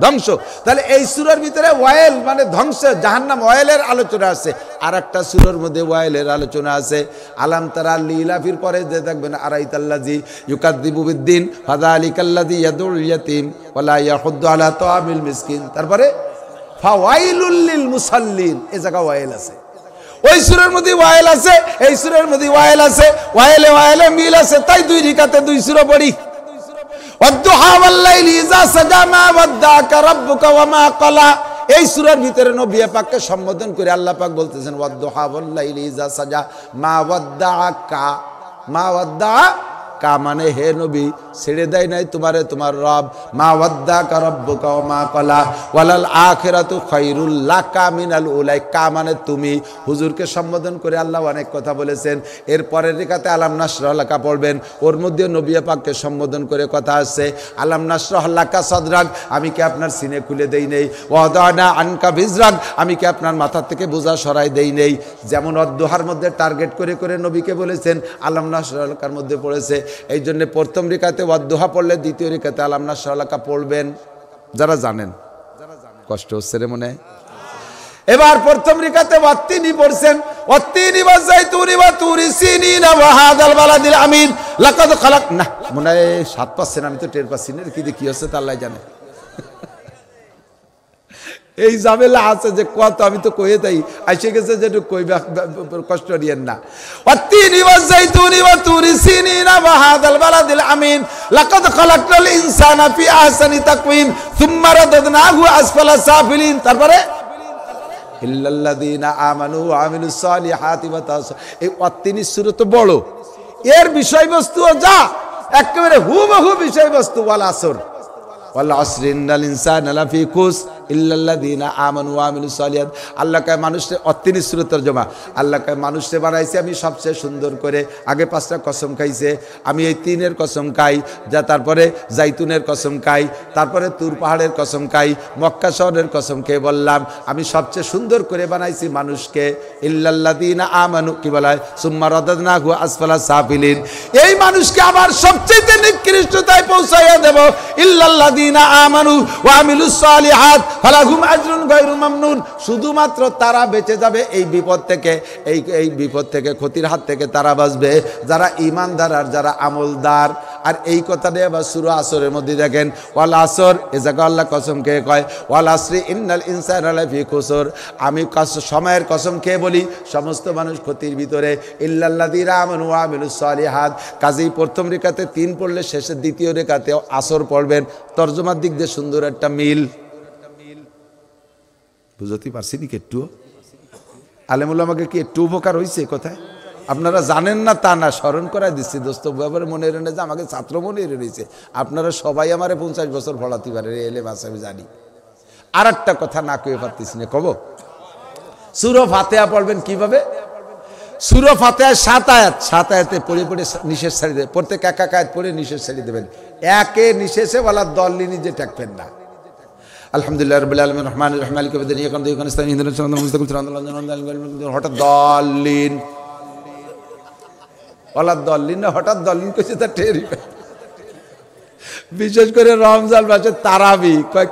ধ্বংস। তাহলে এই সূরার ভিতরে ওয়াইল মানে ধ্বংস, জাহান্নাম, ওয়াইলের আলোচনা আছে। আর একটা সূরার মধ্যে ওয়াইলের আলোচনা আছে। আলাম তারা লিলাফির পরে যে দেখবেন আরাইতাল্লাযী ইউকাযযিবু বিদ্দিন ফাযালিকাল্লাযী ইয়াদুল ইয়াতীম ওয়ালা ইয়াহুদ্দু আলা তাআমিল মিসকিন। তারপরে ফাওয়াইলুল লিল মুসাল্লিন। এই জায়গা ওয়াইল আছে। ওই সূরার মধ্যে ওয়াইল আছে, এই সূরার মধ্যে ওয়াইল আছে। ওয়াইলে মিল আছে, তাই 2 রেখাতে 2 সূরা পড়ি। ওয়াদ-দুহা ওয়াল-লাইলি ইযা সাজা মা ওয়াদ্দাকা রাব্বুকা ওয়া মা ক্বালা। এই সূরার ভিতরে নবী পাককে সম্বোধন করে আল্লাহ পাক বলতেছেন ওয়াদ-দুহা ওয়াল-লাইলি ইযা সাজা মা ওয়াদ্দাকা। মা ওয়াদ্দাকা মানে হে নবী, ছেড়ে দেয় নাই তোমারে তোমার রব। মা ওয়াদ্দাকা রাব্বুকা ওয়া মা ক্বালা ওয়ালাল আখিরাতু খায়রুল লাকা মিনাল উলাই। কা মানে তুমি। হুজুরকে সম্বোধন করে আল্লাহ অনেক কথা বলেছেন। এর পরের রেখাতে আলাম নাশরাহ লাকা পড়বেন, ওর মধ্যে নবী পাককে সম্বোধন করে কথা আছে। আলাম নাশরাহ লাকা সাদরাক, আমি কি আপনার সিনে খুলে দেই নেই? ওয়াদানা আনকা বিজরাক, আমি কি আপনার মাথা থেকে বোঝা সরাই দেই নেই? যেমন অদ্দোহার মধ্যে টার্গেট করে করে নবীকে বলেছেন, আলাম নাশরাহ লাকার মধ্যে পড়েছে। এই জন্য প্রথম রেখাতে ওয়াদ্দোহা পড়লে দ্বিতীয় রেখাতে আলাম নাশরাহ লাকা পড়বেন। যারা জানেন, কষ্ট হচ্ছে রে মনে। এবার প্রথম রেখাতে ওয়াত্তিনি পড়ছেন, ওয়াত্তিনি ওয়াযাইতুনি ওয়া তুরি সিনিনা ওয়া হাদাল বালাদিল আমিন লাকাদ খালাক। না মনে হয় 7 পাচ্ছেন, আমি তো টের পাচ্ছি না কি হচ্ছে তা আল্লাহ জানে। এই ঝামেলা আছে যে কত, আমি তো কয়ে তাই আইসে গেছে যেটু কই, কষ্ট নিয়েন না। ওয়াত্তিনি ওয়াযাইতুনি ওয়া তুরি সিনিনা ওয়া হাদাল বালাদিল আমিন লাকাদ খালাকনাল ইনসানা ফি আহসানি তাকওয়িম সুম্মা রাদাদনাহু আসফালা সাফিলিন। তারপরে ইল্লাল্লাযীনা আমানু ওয়া আমিলুস সালিহাতি ওয়া তাওয়াসাউ। এই ওয়াত্তিনি সূরা তো বড়, এর বিষয়বস্তুও যা একেবারে হুবহু বিষয়বস্তু। ওয়াল আসর ওয়াল আসরি ইন্নাল ইনসানা লাফি খুস ইল্লাল্লাযীনা আমানু ওয়া আমিলুস সালিহাত। আল্লাহ কয় মানুষে অত্তিনি সূরা তরজমা। আল্লাহ কয় মানুষে বানাইছে আমি সবচেয়ে সুন্দর করে। আগে 5টা কসম খাইছে, আমি এই 3-এর কসম খাই, যা তারপরে জাইতুনের কসম খাই, তারপরে তুর পাহাড়ের কসম খাই, মক্কা শহরের কসম খেয়ে বললাম আমি সবচেয়ে সুন্দর করে বানাইছি মানুষকে। ইল্লাল্লাযীনা আমানু কি বলায় সুম্মা রাদাদনাহু আসফালা সাফিলিন। এই মানুষকে আবার সবচেয়ে নিকৃষ্টতায় পৌঁছাইয়া দেব। ইল্লাল্লাযীনা আমানু ওয়া আমিলুস সালিহাত ফালাহুম আজরুন গায়রু মামনুন। শুধুমাত্র তারা বেঁচে যাবে এই বিপদ থেকে, এই বিপদ থেকে, ক্ষতির হাত থেকে তারা বাঁচবে যারা ঈমানদার আর যারা আমলদার। আর এই কথাটা আবার সূরা আসরের মধ্যে দেখেন, ওয়াল আসর, এ জায়গা আল্লাহ কসম খেয়ে কয় ওয়াল আসরি ইন্নাল ইনসানা লাফি খুসর। আমি সময়ের কসম খেয়ে বলি সমস্ত মানুষ ক্ষতির ভিতরে। ইল্লাল্লাযীনা আমানু ওয়া আমিলুস সালিহাত। কাজেই প্রথম রেখাতে 3 পড়লে শেষের দ্বিতীয় রেখাতে আসর পড়বেন। তরজমার দিক দিয়ে সুন্দর একটা মিল। বুঝতে পারছি নি? একটু আলেমুল আমাকে কি একটু উপকার হয়েছে কোথায়? আপনারা জানেন না তা না, স্মরণ করাই দিচ্ছি দোস্ত। ব্যাপারে মনে রেনে যে আমাকে ছাত্র মনে রয়েছে। আপনারা সবাই আমারে 50 বছর পড়াতে পারে, এলে বাস আমি জানি। আর একটা কথা না কয়ে পারতেছি না, কব সূরা ফাতিহা পড়বেন কিভাবে? সূরা ফাতিহায় 7 আয়াত, 7 আয়াতে পড়ে পড়ে নিশেষ ছাড়ি দেবেন। প্রত্যেক এক আয়াত পড়ে নিশেষ ছাড়ি দেবেন। একে নিশেষে বলা দললি নিজে ঠেকবেন না। আলহামদুলিল্লাহ রাব্বিল আলামিন রহমানির রহিম মালিকি ইয়াউমিদ্দিন ইয়াকা না'বুদু ওয়া ইয়াকা নাস্তাঈন ইহদিনাস সিরাতাল মুস্তাকিম সিরাতাল লাযিনা আন'আমতা আলাইহিম হঠাৎ দল্লিন ওয়ালা দল্লিন না হঠাৎ দল্লিন কইছে তা টেরি বিশেষ করে রমজান মাসে তারাবি কয়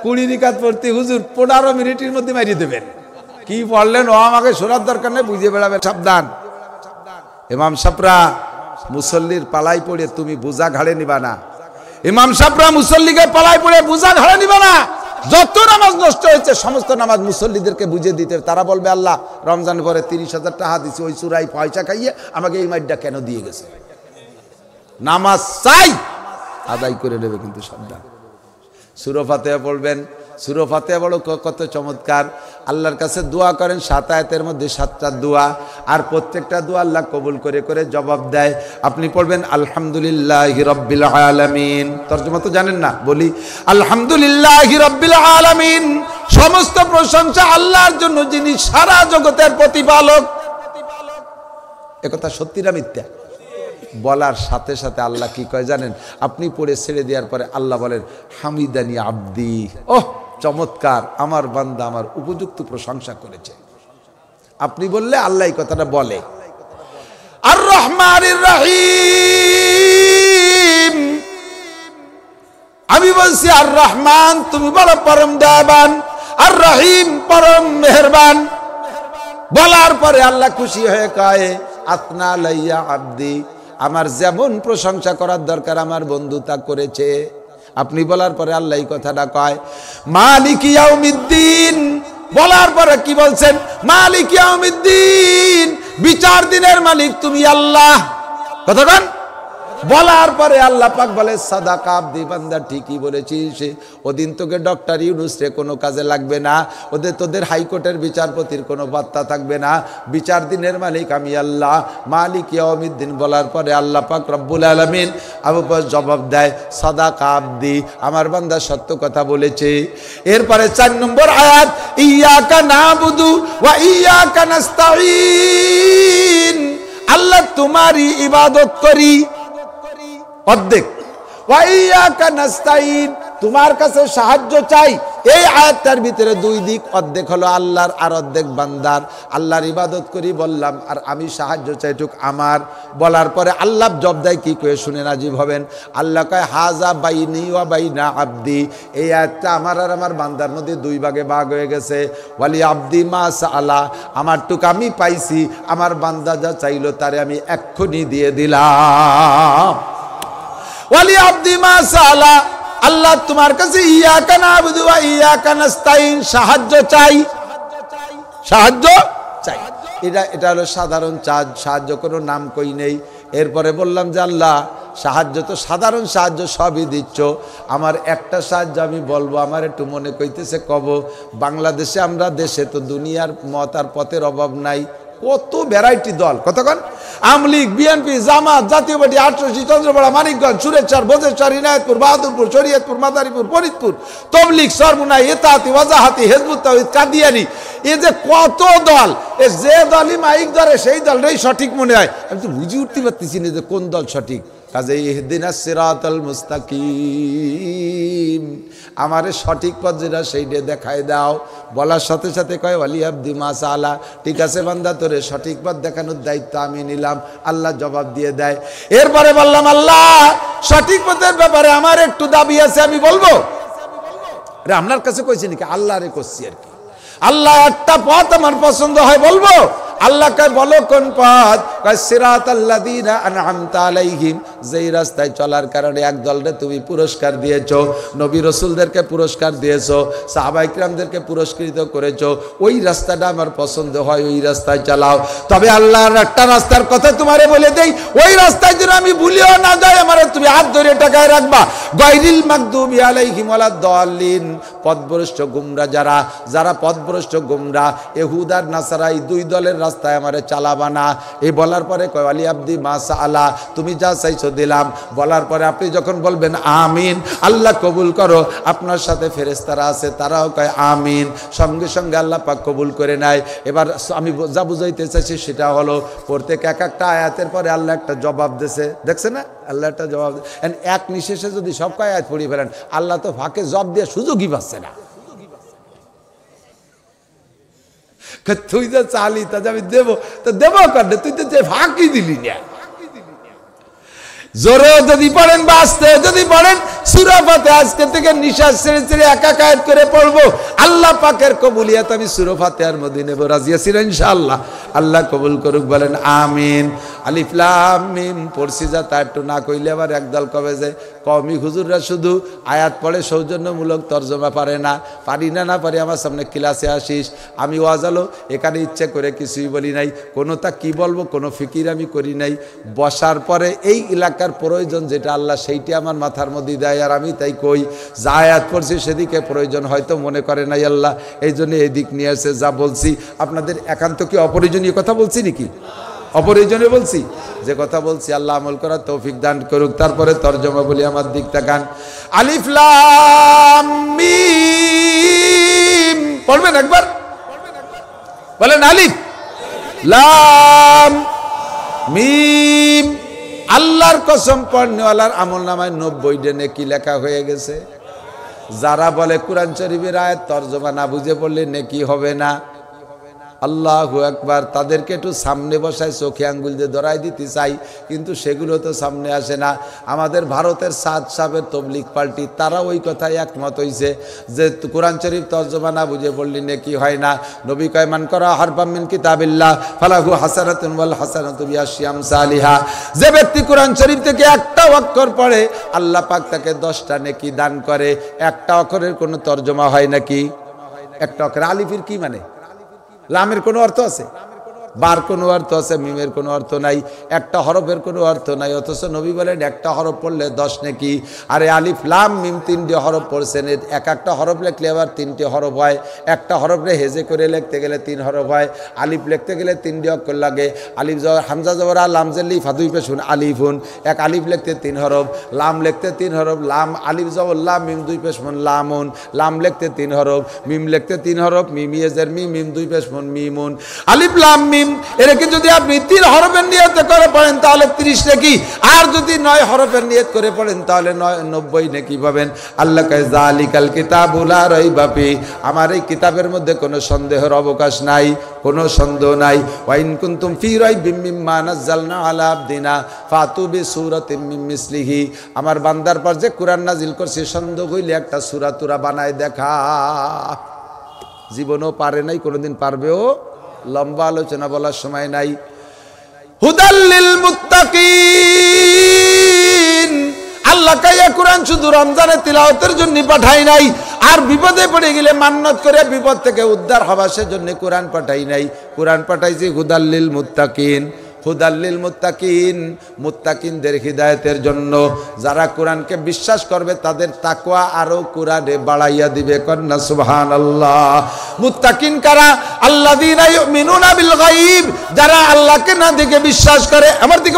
20 রিকাত পড়তে হুজুর 15 মিনিটের মধ্যে মারিয়ে দেবেন কি পড়লেন ও আমাকে শোনার দরকার নেই বুঝিয়ে বেড়াবেন সাবধান ইমাম সাহেবরা মুসল্লির পালাই পড়ে তুমি বোঝা ঘাড়ে নিবা না ইমাম সাহেবরা মুসল্লিকে পালাই পড়ে বোঝা ঘাড়ে নিবা না যত নামাজ নষ্ট হয়েছে সমস্ত নামাজ মুসল্লিদেরকে বুঝিয়ে দিতে তারা বলবে আল্লাহ রমজানের পরে 30,000 টাকা দিছি ওই চুরাই পয়সা খাইয়ে আমাকে এই মাইটটা কেন দিয়ে গেছে নামাজ চাই আদায় করে নেবে কিন্তু সাবধান সূরা ফাতিহা পড়বেন সূরা ফাতিহা বড় কত চমৎকার আল্লাহর কাছে দোয়া করেন 7 আয়াতের মধ্যে 7টা দোয়া আর প্রত্যেকটা দোয়া আল্লাহ কবুল করে করে জবাব দেয় আপনি পড়বেন আলহামদুলিল্লাহি রাব্বিল আলামিন তরজমা তো জানেন না বলি আলহামদুলিল্লাহি রাব্বিল আলামিন সমস্ত প্রশংসা আল্লাহর জন্য যিনি সারা জগতের প্রতিপালক একথা সত্যি না মিথ্যা বলার সাথে সাথে আল্লাহ কি কয় জানেন আপনি পড়ে ছেড়ে দেওয়ার পরে আল্লাহ বলেন হামিদানি আব্দি ওহ চমৎকার আমার বান্দা আমার উপযুক্ত প্রশংসা করেছে আপনি বললে আল্লাহ এই কথাটা বলে আর রহমানির রহিম আমি বলছি আর রহমান তুমি বলো পরম দয়াবান আর রহিম পরম মেহেরবান বলার পরে আল্লাহ খুশি হয়ে কয় আতনা লাইয়া আব্দি আমার যেমন প্রশংসা করার দরকার আমার বন্ধু তা করেছে আপনি বলার পরে আল্লাহ এই কথাটা কয় মালিক ইয়াউমিদ্দিন বলার পরে কি বলছেন মালিক ইয়াউমিদ্দিন বিচার দিনের মালিক তুমি আল্লাহ কতক্ষণ বলার পরে আল্লাহ পাক বলে সাদাকা আব্দি বান্দা ঠিকই বলেছিস ওদিন তোকে ডক্টর ইউনুস রে কোনো কাজে লাগবে না তোদের হাইকোর্টের বিচারপতির কোনো বার্তা থাকবে না বিচার দিনের মালিক আমি আল্লাহ মালিক ইয়াউমিদ্দিন বলার পরে আল্লাহ পাক রব্বুল আলামিন আবু পাক জবাব দেয় সাদাকা আব্দি আমার বান্দা সত্য কথা বলেছে এরপরে 4 নম্বর আয়াত ইয়াকা নাবুদু ওয়া ইয়াকা নাস্তাঈন আল্লাহ তোমারই ইবাদত করি অর্ধেক ওয়া ইয়াকা নাস্তাঈন তোমার কাছে সাহায্য চাই এই আয়াতটার ভিতরে দুই দিক অর্ধেক হলো আল্লাহর আর অর্ধেক বান্দার আল্লাহর ইবাদত করি বললাম আর আমি সাহায্য চাইটুক আমার বলার পরে আল্লাহ জব দেয় কি কয়ে শুনে নাজিব হবেন আল্লাহ কয় হাজা বাইনি ওয়া বাইনা আব্দি এই আয়াতটা আমার আর আমার বান্দার মধ্যে দুই ভাগে ভাগ হয়ে গেছে ওয়ালি আব্দি মা সাআলা আমারটুক আমি পাইছি আমার বান্দা যা চাইলো তারে আমি এক্ষুনি দিয়ে দিলাম ওয়ালি আব্দি মা সাআলা আল্লাহ তোমার কাছে ইয়াকা নাবুদু ওয়া ইয়াকা নাস্তাঈন সাহায্য চাই এটা হলো সাধারণ সাহায্য কোনো নাম কই নেই এরপরে বললাম যে আল্লাহ সাহায্য তো সাধারণ সাহায্য সবই দিচ্ছ আমার একটা সাহায্য আমি বলবো আমার একটু মনে কইতেছে কব বাংলাদেশে আমরা দেশে তো দুনিয়ার মত আর পথের অভাব নাই কত ভ্যারাইটি দল কতক্ষণ আওয়ামী লীগ বিএনপি জামাত জাতীয় পার্টি ৮৮ চন্দ্রপাড়া মানিকগঞ্জ সুরেশ্বর বজেশ্বর ইনায়েতপুর বাহাদুরপুর শরীয়তপুর মাদারীপুর ফরিদপুর তবলিগ সরমুনাই ইতাহাতি ওয়াজাহাতি হিজবুত তাওহীদ কাদিয়ানী এই যে কত দল যে দলই মাইক ধরে সেই দলটাই সঠিক মনে হয় আমি তো বুঝে উঠতে পারতেছি না যে কোন দল সঠিক কাজে ইহদিনাস সিরাতাল মুস্তাকিম আমারে সঠিক পথ যেটা সেইটা দেখায় দাও বলার সাথে সাথে কয় ওয়ালি আব্দি মা সাআলা ঠিক আছে বান্দা তোরে সঠিক পথ দেখানোর দায়িত্ব আমি নিলাম আল্লাহ জবাব দিয়ে দেয় এরপরে বললাম আল্লাহ সঠিক পথের ব্যাপারে আমার একটু দাবি আছে আমি বলবো আরে আপনার কাছে কইছি নাকি আল্লাহরে কইছি আর কি আল্লাহ একটা পথ আমার পছন্দ হয় বলবো আল্লাহ কয় বলো কোন পথ কয় সিরাতাল্লাযীনা আনআমতা আলাইহিম যেই রাস্তায় চলার কারণে এক দলরে তুমি পুরস্কার দিয়েছো নবী রাসূলদেরকে পুরস্কার দিয়েছো সাহাবায়ে কিরামদেরকে পুরস্কৃত করেছো ওই রাস্তাটা আমার পছন্দ হয় ওই রাস্তায় চালাও তবে আল্লাহর একটা রাস্তার কথা তোমারে বলে দেই ওই রাস্তায় যেন আমি ভুলিও না যাই আমারে তুমি হাত ধরে টাকায় রাখবা গায়রিল মাগদুবি আলাইহিম ওয়ালাদ দাল্লিন পথভ্রষ্ট গুমরা যারা পথভ্রষ্ট গুমরা ইহুদার নাসারা এই দুই দলের রাস্তায় আমারে চালাবা না এই বলা বলার পরে কয় আলী আব্দি মা সাআলা, তুমি যা চাইছো দিলাম। বলার পরে আপনি যখন বলবেন আমিন, আল্লাহ কবুল করো, আপনার সাথে ফেরেশতারা আছে, তারাও কয় আমিন। সঙ্গে সঙ্গে আল্লাহ পাক কবুল করে নেয়। এবার আমি যা বুঝাইতে চাইছি সেটা হলো, প্রত্যেক এক একটা আয়াতের পরে আল্লাহ একটা জবাব দিয়েছে, দেখছে না? আল্লাহ একটা জবাব, এক নিঃশেষে যদি সব আয়াত পড়িয়ে ফেলেন, আল্লাহ তো ফাঁকে জবাব দিয়ে সুযোগই পাচ্ছে না। তুই তো চালি, তা আমি দেবো, তো দেবো কারণে তুই তো ফাঁকি দিলি না। জোরে যদি পড়েন বাঁচতে, যদি পড়েন সূরা ফাতিহা আজকে থেকে নিঃশ্বাস ছেড়ে ছেড়ে একা কায়েত করে পড়বো, আল্লাহ পাকের কবুলিয়াত আমি সূরা ফাতিহার মধ্যে নেব। রাজি আছি ইনশাআল্লাহ? আল্লাহ কবুল করুক, বলেন আমিন। আলিফ লাম মিম পড়ছি যা, তা একটু না কইলে আবার একদল কবে যে কওমি হুজুররা শুধু আয়াত পড়ে, সৌজন্যমূলক তরজমা পারে না। পারি না পারি, আমার সামনে ক্লাসে আসিস, আমি ওয়াজালো এখানে ইচ্ছে করে কিছুই বলি নাই, কোনোটা কি বলবো কোনো ফিকির আমি করি নাই। বসার পরে এই এলাকার প্রয়োজন যেটা আল্লাহ সেইটি আমার মাথার মধ্যে দেয়, আর আমি তাই কই। যা আয়াত পড়ছি সেদিকে প্রয়োজন হয়তো মনে করে নাই আল্লাহ, এই জন্য এই দিক নিয়ে আসে। যা বলছি আপনাদের একান্ত কি অপ্রয়োজনীয় কথা বলছি নাকি? অপ্রয়োজনীয় বলছি? যে কথা বলছি আল্লাহ আমল করার তৌফিক দান করুক। তারপরে তরজমা বলি, আমার দিক তাকান। আলিফ লাম মিম পড়বেন একবার, বলেন আলিফ লাম মিম। আল্লাহর কসম, পড়নেওয়ালার আমল নামায় 90 নেকি লেখা হয়ে গেছে। যারা বলে কোরআন শরীফের আয়াত তরজমা না বুঝে পড়লে নেকি হবে না, আল্লাহু আকবার, তাদেরকে একটু সামনে বসায় চোখে আঙ্গুল দিয়ে ধরাই দিতে চাই, কিন্তু সেগুলো তো সামনে আসে না। আমাদের ভারতের সাদ সাহেবের তবলিগ পার্টি, তারা ওই কথায় একমত হইছে যে কোরআন শরীফ তরজমা না বুঝে পড়লে নেকি হয় না। নবী কয় মান করা হারফাম মিন কিতাবিল্লাহ ফালাহু হাসানাতুন ওয়াল হাসানাতু বিআশরি আমসালিহা। যে ব্যক্তি কোরআন শরীফ থেকে একটা অক্ষর পড়ে, আল্লাহ পাক তাকে 10টা নেকি দান করে। একটা অক্ষরের কোনো তরজমা হয় নাকি? একটা অক্ষর, আলিফের কি মানে? লামের কোনো অর্থ আছে? বার কোনো অর্থ আছে? মিমের কোনো অর্থ নাই, একটা হরফের কোনো অর্থ নাই। অথচ নবী বলেন একটা হরফ পড়লে 10 নেকি। আরে আলিফ লাম মিম 3টে হরফ পড়ছেন, এক একটা হরফ লিখলে আবার 3টে হরফ হয়। একটা হরফে হেজে করে লিখতে গেলে 3 হরফ হয়। আলিফ লিখতে গেলে 3টে অক্ষর লাগে। আলিফ জবর হামজা জবর লাম জেলি ফাদুই পেশুন আলিফুন, এক আলিফ লিখতে 3 হরফ, লাম লিখতে 3 হরফ, লাম আলিফ জবর লাম মিম 2 পেশমন লামুন, লাম লিখতে 3 হরফ, মিম লিখতে 3 হরফ, মিম ইয়েজের মিম মিম 2 পেশমন মিমুন। আলিফ লাম মিম এটাকে যদি আপনি 3 হরফের নিয়ত করে পড়েন তাহলে 30 নেকি, আর যদি 9 হরফের নিয়ত করে পড়েন তাহলে 90 নেকি পাবেন। আল্লাহ কয় যালিকাল কিতাবু লা রাইবা ফি, আমার এই কিতাবের মধ্যে কোনো সন্দেহের অবকাশ নাই, কোনো সন্দেহ নাই। ওয়া ইন কুনতুম ফি রাইবিম মিম্মা নাযালনা আলা আবদিনা ফাতু বিসূরাতিম মিন মিসলিহি, আমার বান্দার পর যে কোরআন নাজিল করছে সন্দেহ হইলে একটা সূরা তুরা বানায় দেখা। জীবনও পারে নাই, কোনোদিন পারবেও। লম্বা আলোচনা বলার সময় নাই। হুদাল্লিল মুত্তাকিন, আল্লাহ কাইয়া কোরআন শুধু রমজানে তিলাওয়াতের জন্য পাঠাই নাই, আর বিপদে পড়ে গেলে মান্নত করে বিপদ থেকে উদ্ধার হওয়া সেজন্য কোরআন পাঠাই নাই। কোরআন পাঠাইছি হুদাল্লিল মুত্তাকিন, হুদাল্লিল মুত্তাকিন, মুত্তাকিনদের হিদায়াতের জন্য। যারা কোরআনকে বিশ্বাস করবে তাদের তাকওয়া আরো কোরআনে বাড়াইয়া দিবে। কন্যা সুবহানাল্লাহ। মুত্তাকিন কারা? আল্লাযীনা ইউমিনুনা বিল গায়ব, যারা আল্লাহকে না দেখে বিশ্বাস করে। আমার দিকে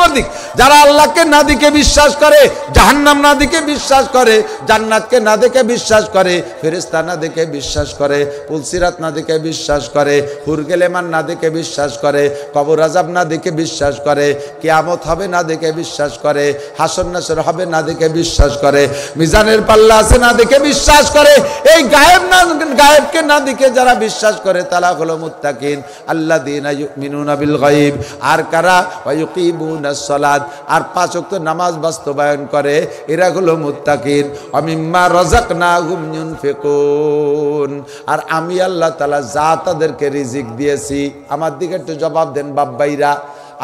যারা আল্লাহকে না দেখে বিশ্বাস করে, জাহান্নাম না দেখে বিশ্বাস করে, জান্নাতকে না দেখে বিশ্বাস করে, ফেরেশতা না দেখে বিশ্বাস করে, পুলসিরাত না দেখে বিশ্বাস করে, হুরগেলেমান না দেখে বিশ্বাস করে, কবর আযাব না দেখে বিশ্বাস করে, কিয়ামত হবে না দেখে বিশ্বাস করে, হাসর নাসর হবে না দেখে বিশ্বাস করে, মিজানের পাল্লা আছে না দেখে বিশ্বাস করে, এই গায়েবকে না দেখে যারা বিশ্বাস করে তারা হলো মুত্তাকিন। আল্লাযীনা ইউমিনুনা বিল গায়ব, আর কারা? ওয়া ইউকিমুনাস সালাত, আর 5 ওয়াক্ত নামাজ বাস্তবায়ন করে, এরা হলো মুত্তাকিন। ওয়া মিম্মা রাযাকনাহুম ইউনফিকুন, আর আমি আল্লাহ তাআলা যা তাদেরকে রিজিক দিয়েছি। আমার দিকে একটু জবাব দেন বাব্বাইরা,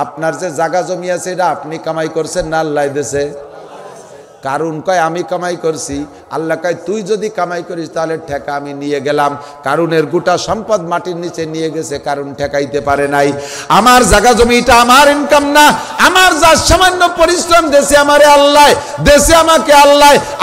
আপনার যে জায়গা জমি আছে এটা আপনি কামাই করছেন না আল্লাহ দিয়েছে? কারণ কয় আমি কামাই করছি, আল্লাহ কয় তুই যদি কামাই করিস তাহলে ঠেকা আমি নিয়ে গেলাম। কারুনের গোটা সম্পদ মাটির নিচে নিয়ে গেছে, কারণ ঠেকাইতে পারে নাই। আমার জায়গা জমি এটা আমার ইনকাম না, আমার যা সামান্য পরিশ্রম দেশে আমারে আল্লাহ দেশে আমাকে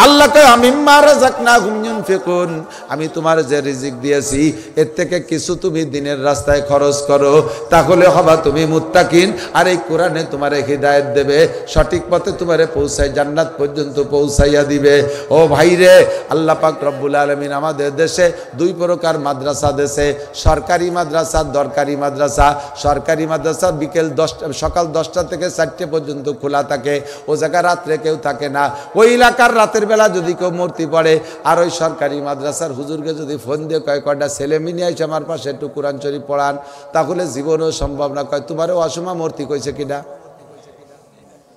আল্লাহকে মিম্মা রাযাকনাহুম ইউনফিকুন, আমি তোমার যে রিজিক দিয়েছি এর থেকে কিছু তুমি দিনের রাস্তায় খরচ করো, তাহলে হবা তুমি মুত্তাকিন। আর এই কোরআনে তোমারে হিদায়াত দেবে, সঠিক পথে তোমারে পৌঁছায় জান্নাত পর্যন্ত পৌঁছাইয়া দিবে। ও ভাইরে, আল্লাহ পাক রব্বুল আলামিন আমাদের দেশে দুই প্রকার মাদ্রাসা দেশে, সরকারি মাদ্রাসা, দরকারি মাদ্রাসা। সরকারি মাদ্রাসা সকাল 10টা থেকে 4টে পর্যন্ত খোলা থাকে, ও জায়গায় রাত্রে কেউ থাকে না। ওই এলাকার রাতের বেলা যদি কেউ মূর্তি পড়ে, আর ওই সরকারি মাদ্রাসার হুজুরকে যদি ফোন দিয়ে কয়টা ছেলে মিনিয়ে এসে আমার পাশে একটু কোরআন শরীফ পড়ান, তাহলে জীবনেও সম্ভব না। কয় তোমারও অসময় মূর্তি কইছে কিনা?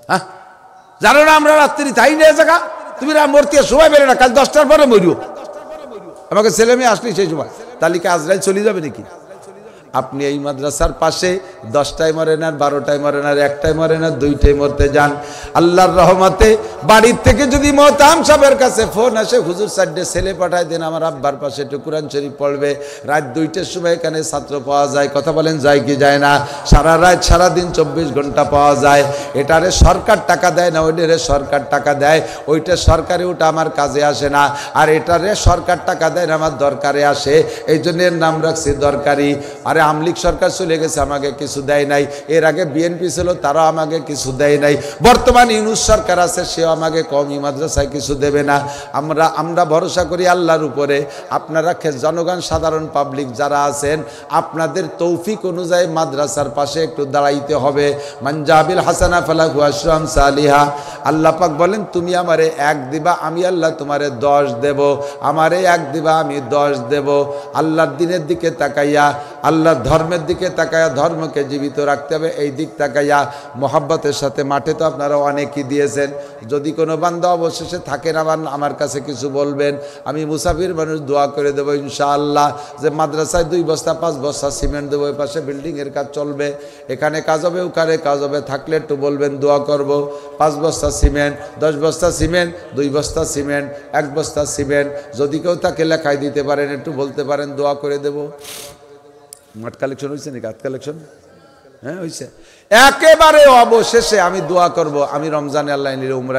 হ্যাঁ, জানো না আমরা রাত্রি তাই নিয়ে জায়গা, তুমি মূর্তি সময় বেরো না, কাল 10টার পরে মরিও। আমাকে ছেলে মেয়ে আসলি সেই সময়, তাহলে কি আজরাইল চলে যাবে নাকি? আপনি এই মাদ্রাসার পাশে 10টায় মরেন আর 12টায় মরেন আর 1টায় মরেন আর 2টায় মরতে যান, আল্লাহর রহমতে বাড়ির থেকে যদি মোহতাম সাহেবের কাছে ফোন আসে, হুজুর 4টে ছেলে পাঠায় দেন আমার আব্বার পাশে একটু কোরআন শরীফ পড়বে, রাত 2টার সময় এখানে ছাত্র পাওয়া যায়। কথা বলেন যায় কি যায় না? সারা রাত সারাদিন 24 ঘন্টা পাওয়া যায়। এটারে সরকার টাকা দেয় না, ওইটারে সরকার টাকা দেয়, ওইটা সরকারে, ওটা আমার কাজে আসে না। আর এটারে সরকার টাকা দেয় না, আমার দরকারে আসে, এই জন্য এর নাম রাখছি দরকারি। আরে আমলিক সরকার চলে গেছে, আমাকে কিছু দেয় নাই। এর আগে বিএনপি ছিল, তারাও আমাকে কিছু দেয় নাই। বর্তমান ইউনূস সরকার আছে, সেও আমাকে কওমি মাদ্রাসায় কিছু দেবে না। আমরা ভরসা করি আল্লাহর উপরে। আপনারা জনগণ, সাধারণ পাবলিক যারা আছেন, আপনাদের তৌফিক অনুযায়ী মাদ্রাসার পাশে একটু দাঁড়াইতে হবে। মানজাবিল হাসানা ফালাহু আশরাম সালিহা। আল্লাহ পাক বলেন, তুমি আমারে 1 দিবা, আমি আল্লাহ তোমারে 10 দেব। আমারে 1 দিবা, আমি 10 দেব। আল্লাহর দিনের দিকে তাকাইয়া, আল্লাহর ধর্মের দিকে তাকাইয়া, ধর্মকে জীবিত রাখতে হবে এই দিক তাকাইয়া মোহাব্বতের সাথে। মাঠে তো আপনারা অনেকই দিয়েছেন। যদি কোনো বান্দা অবশেষে থাকেন আমার কাছে কিছু বলবেন, আমি মুসাফির মানুষ, দোয়া করে দেবো ইনশাআল্লাহ। যে মাদ্রাসায় 2 বস্তা 5 বস্তা সিমেন্ট দেবো, এ পাশে বিল্ডিংয়ের কাজ চলবে, এখানে কাজ হবে, ওখানে কাজ হবে, থাকলে একটু বলবেন, দোয়া করব। 5 বস্তা সিমেন্ট, 10 বস্তা সিমেন্ট, 2 বস্তা সিমেন্ট, 1 বস্তা সিমেন্ট, যদি কেউ তাকে লেখায় দিতে পারেন, একটু বলতে পারেন, দোয়া করে দেবো। মাঠ কালেকশন হয়েছে নাকি? হাত কালেকশন? হ্যাঁ হয়েছে। একেবারে অবশেষে আমি দোয়া করব, আমি রমজানে আল্লাহ নিলে উমরা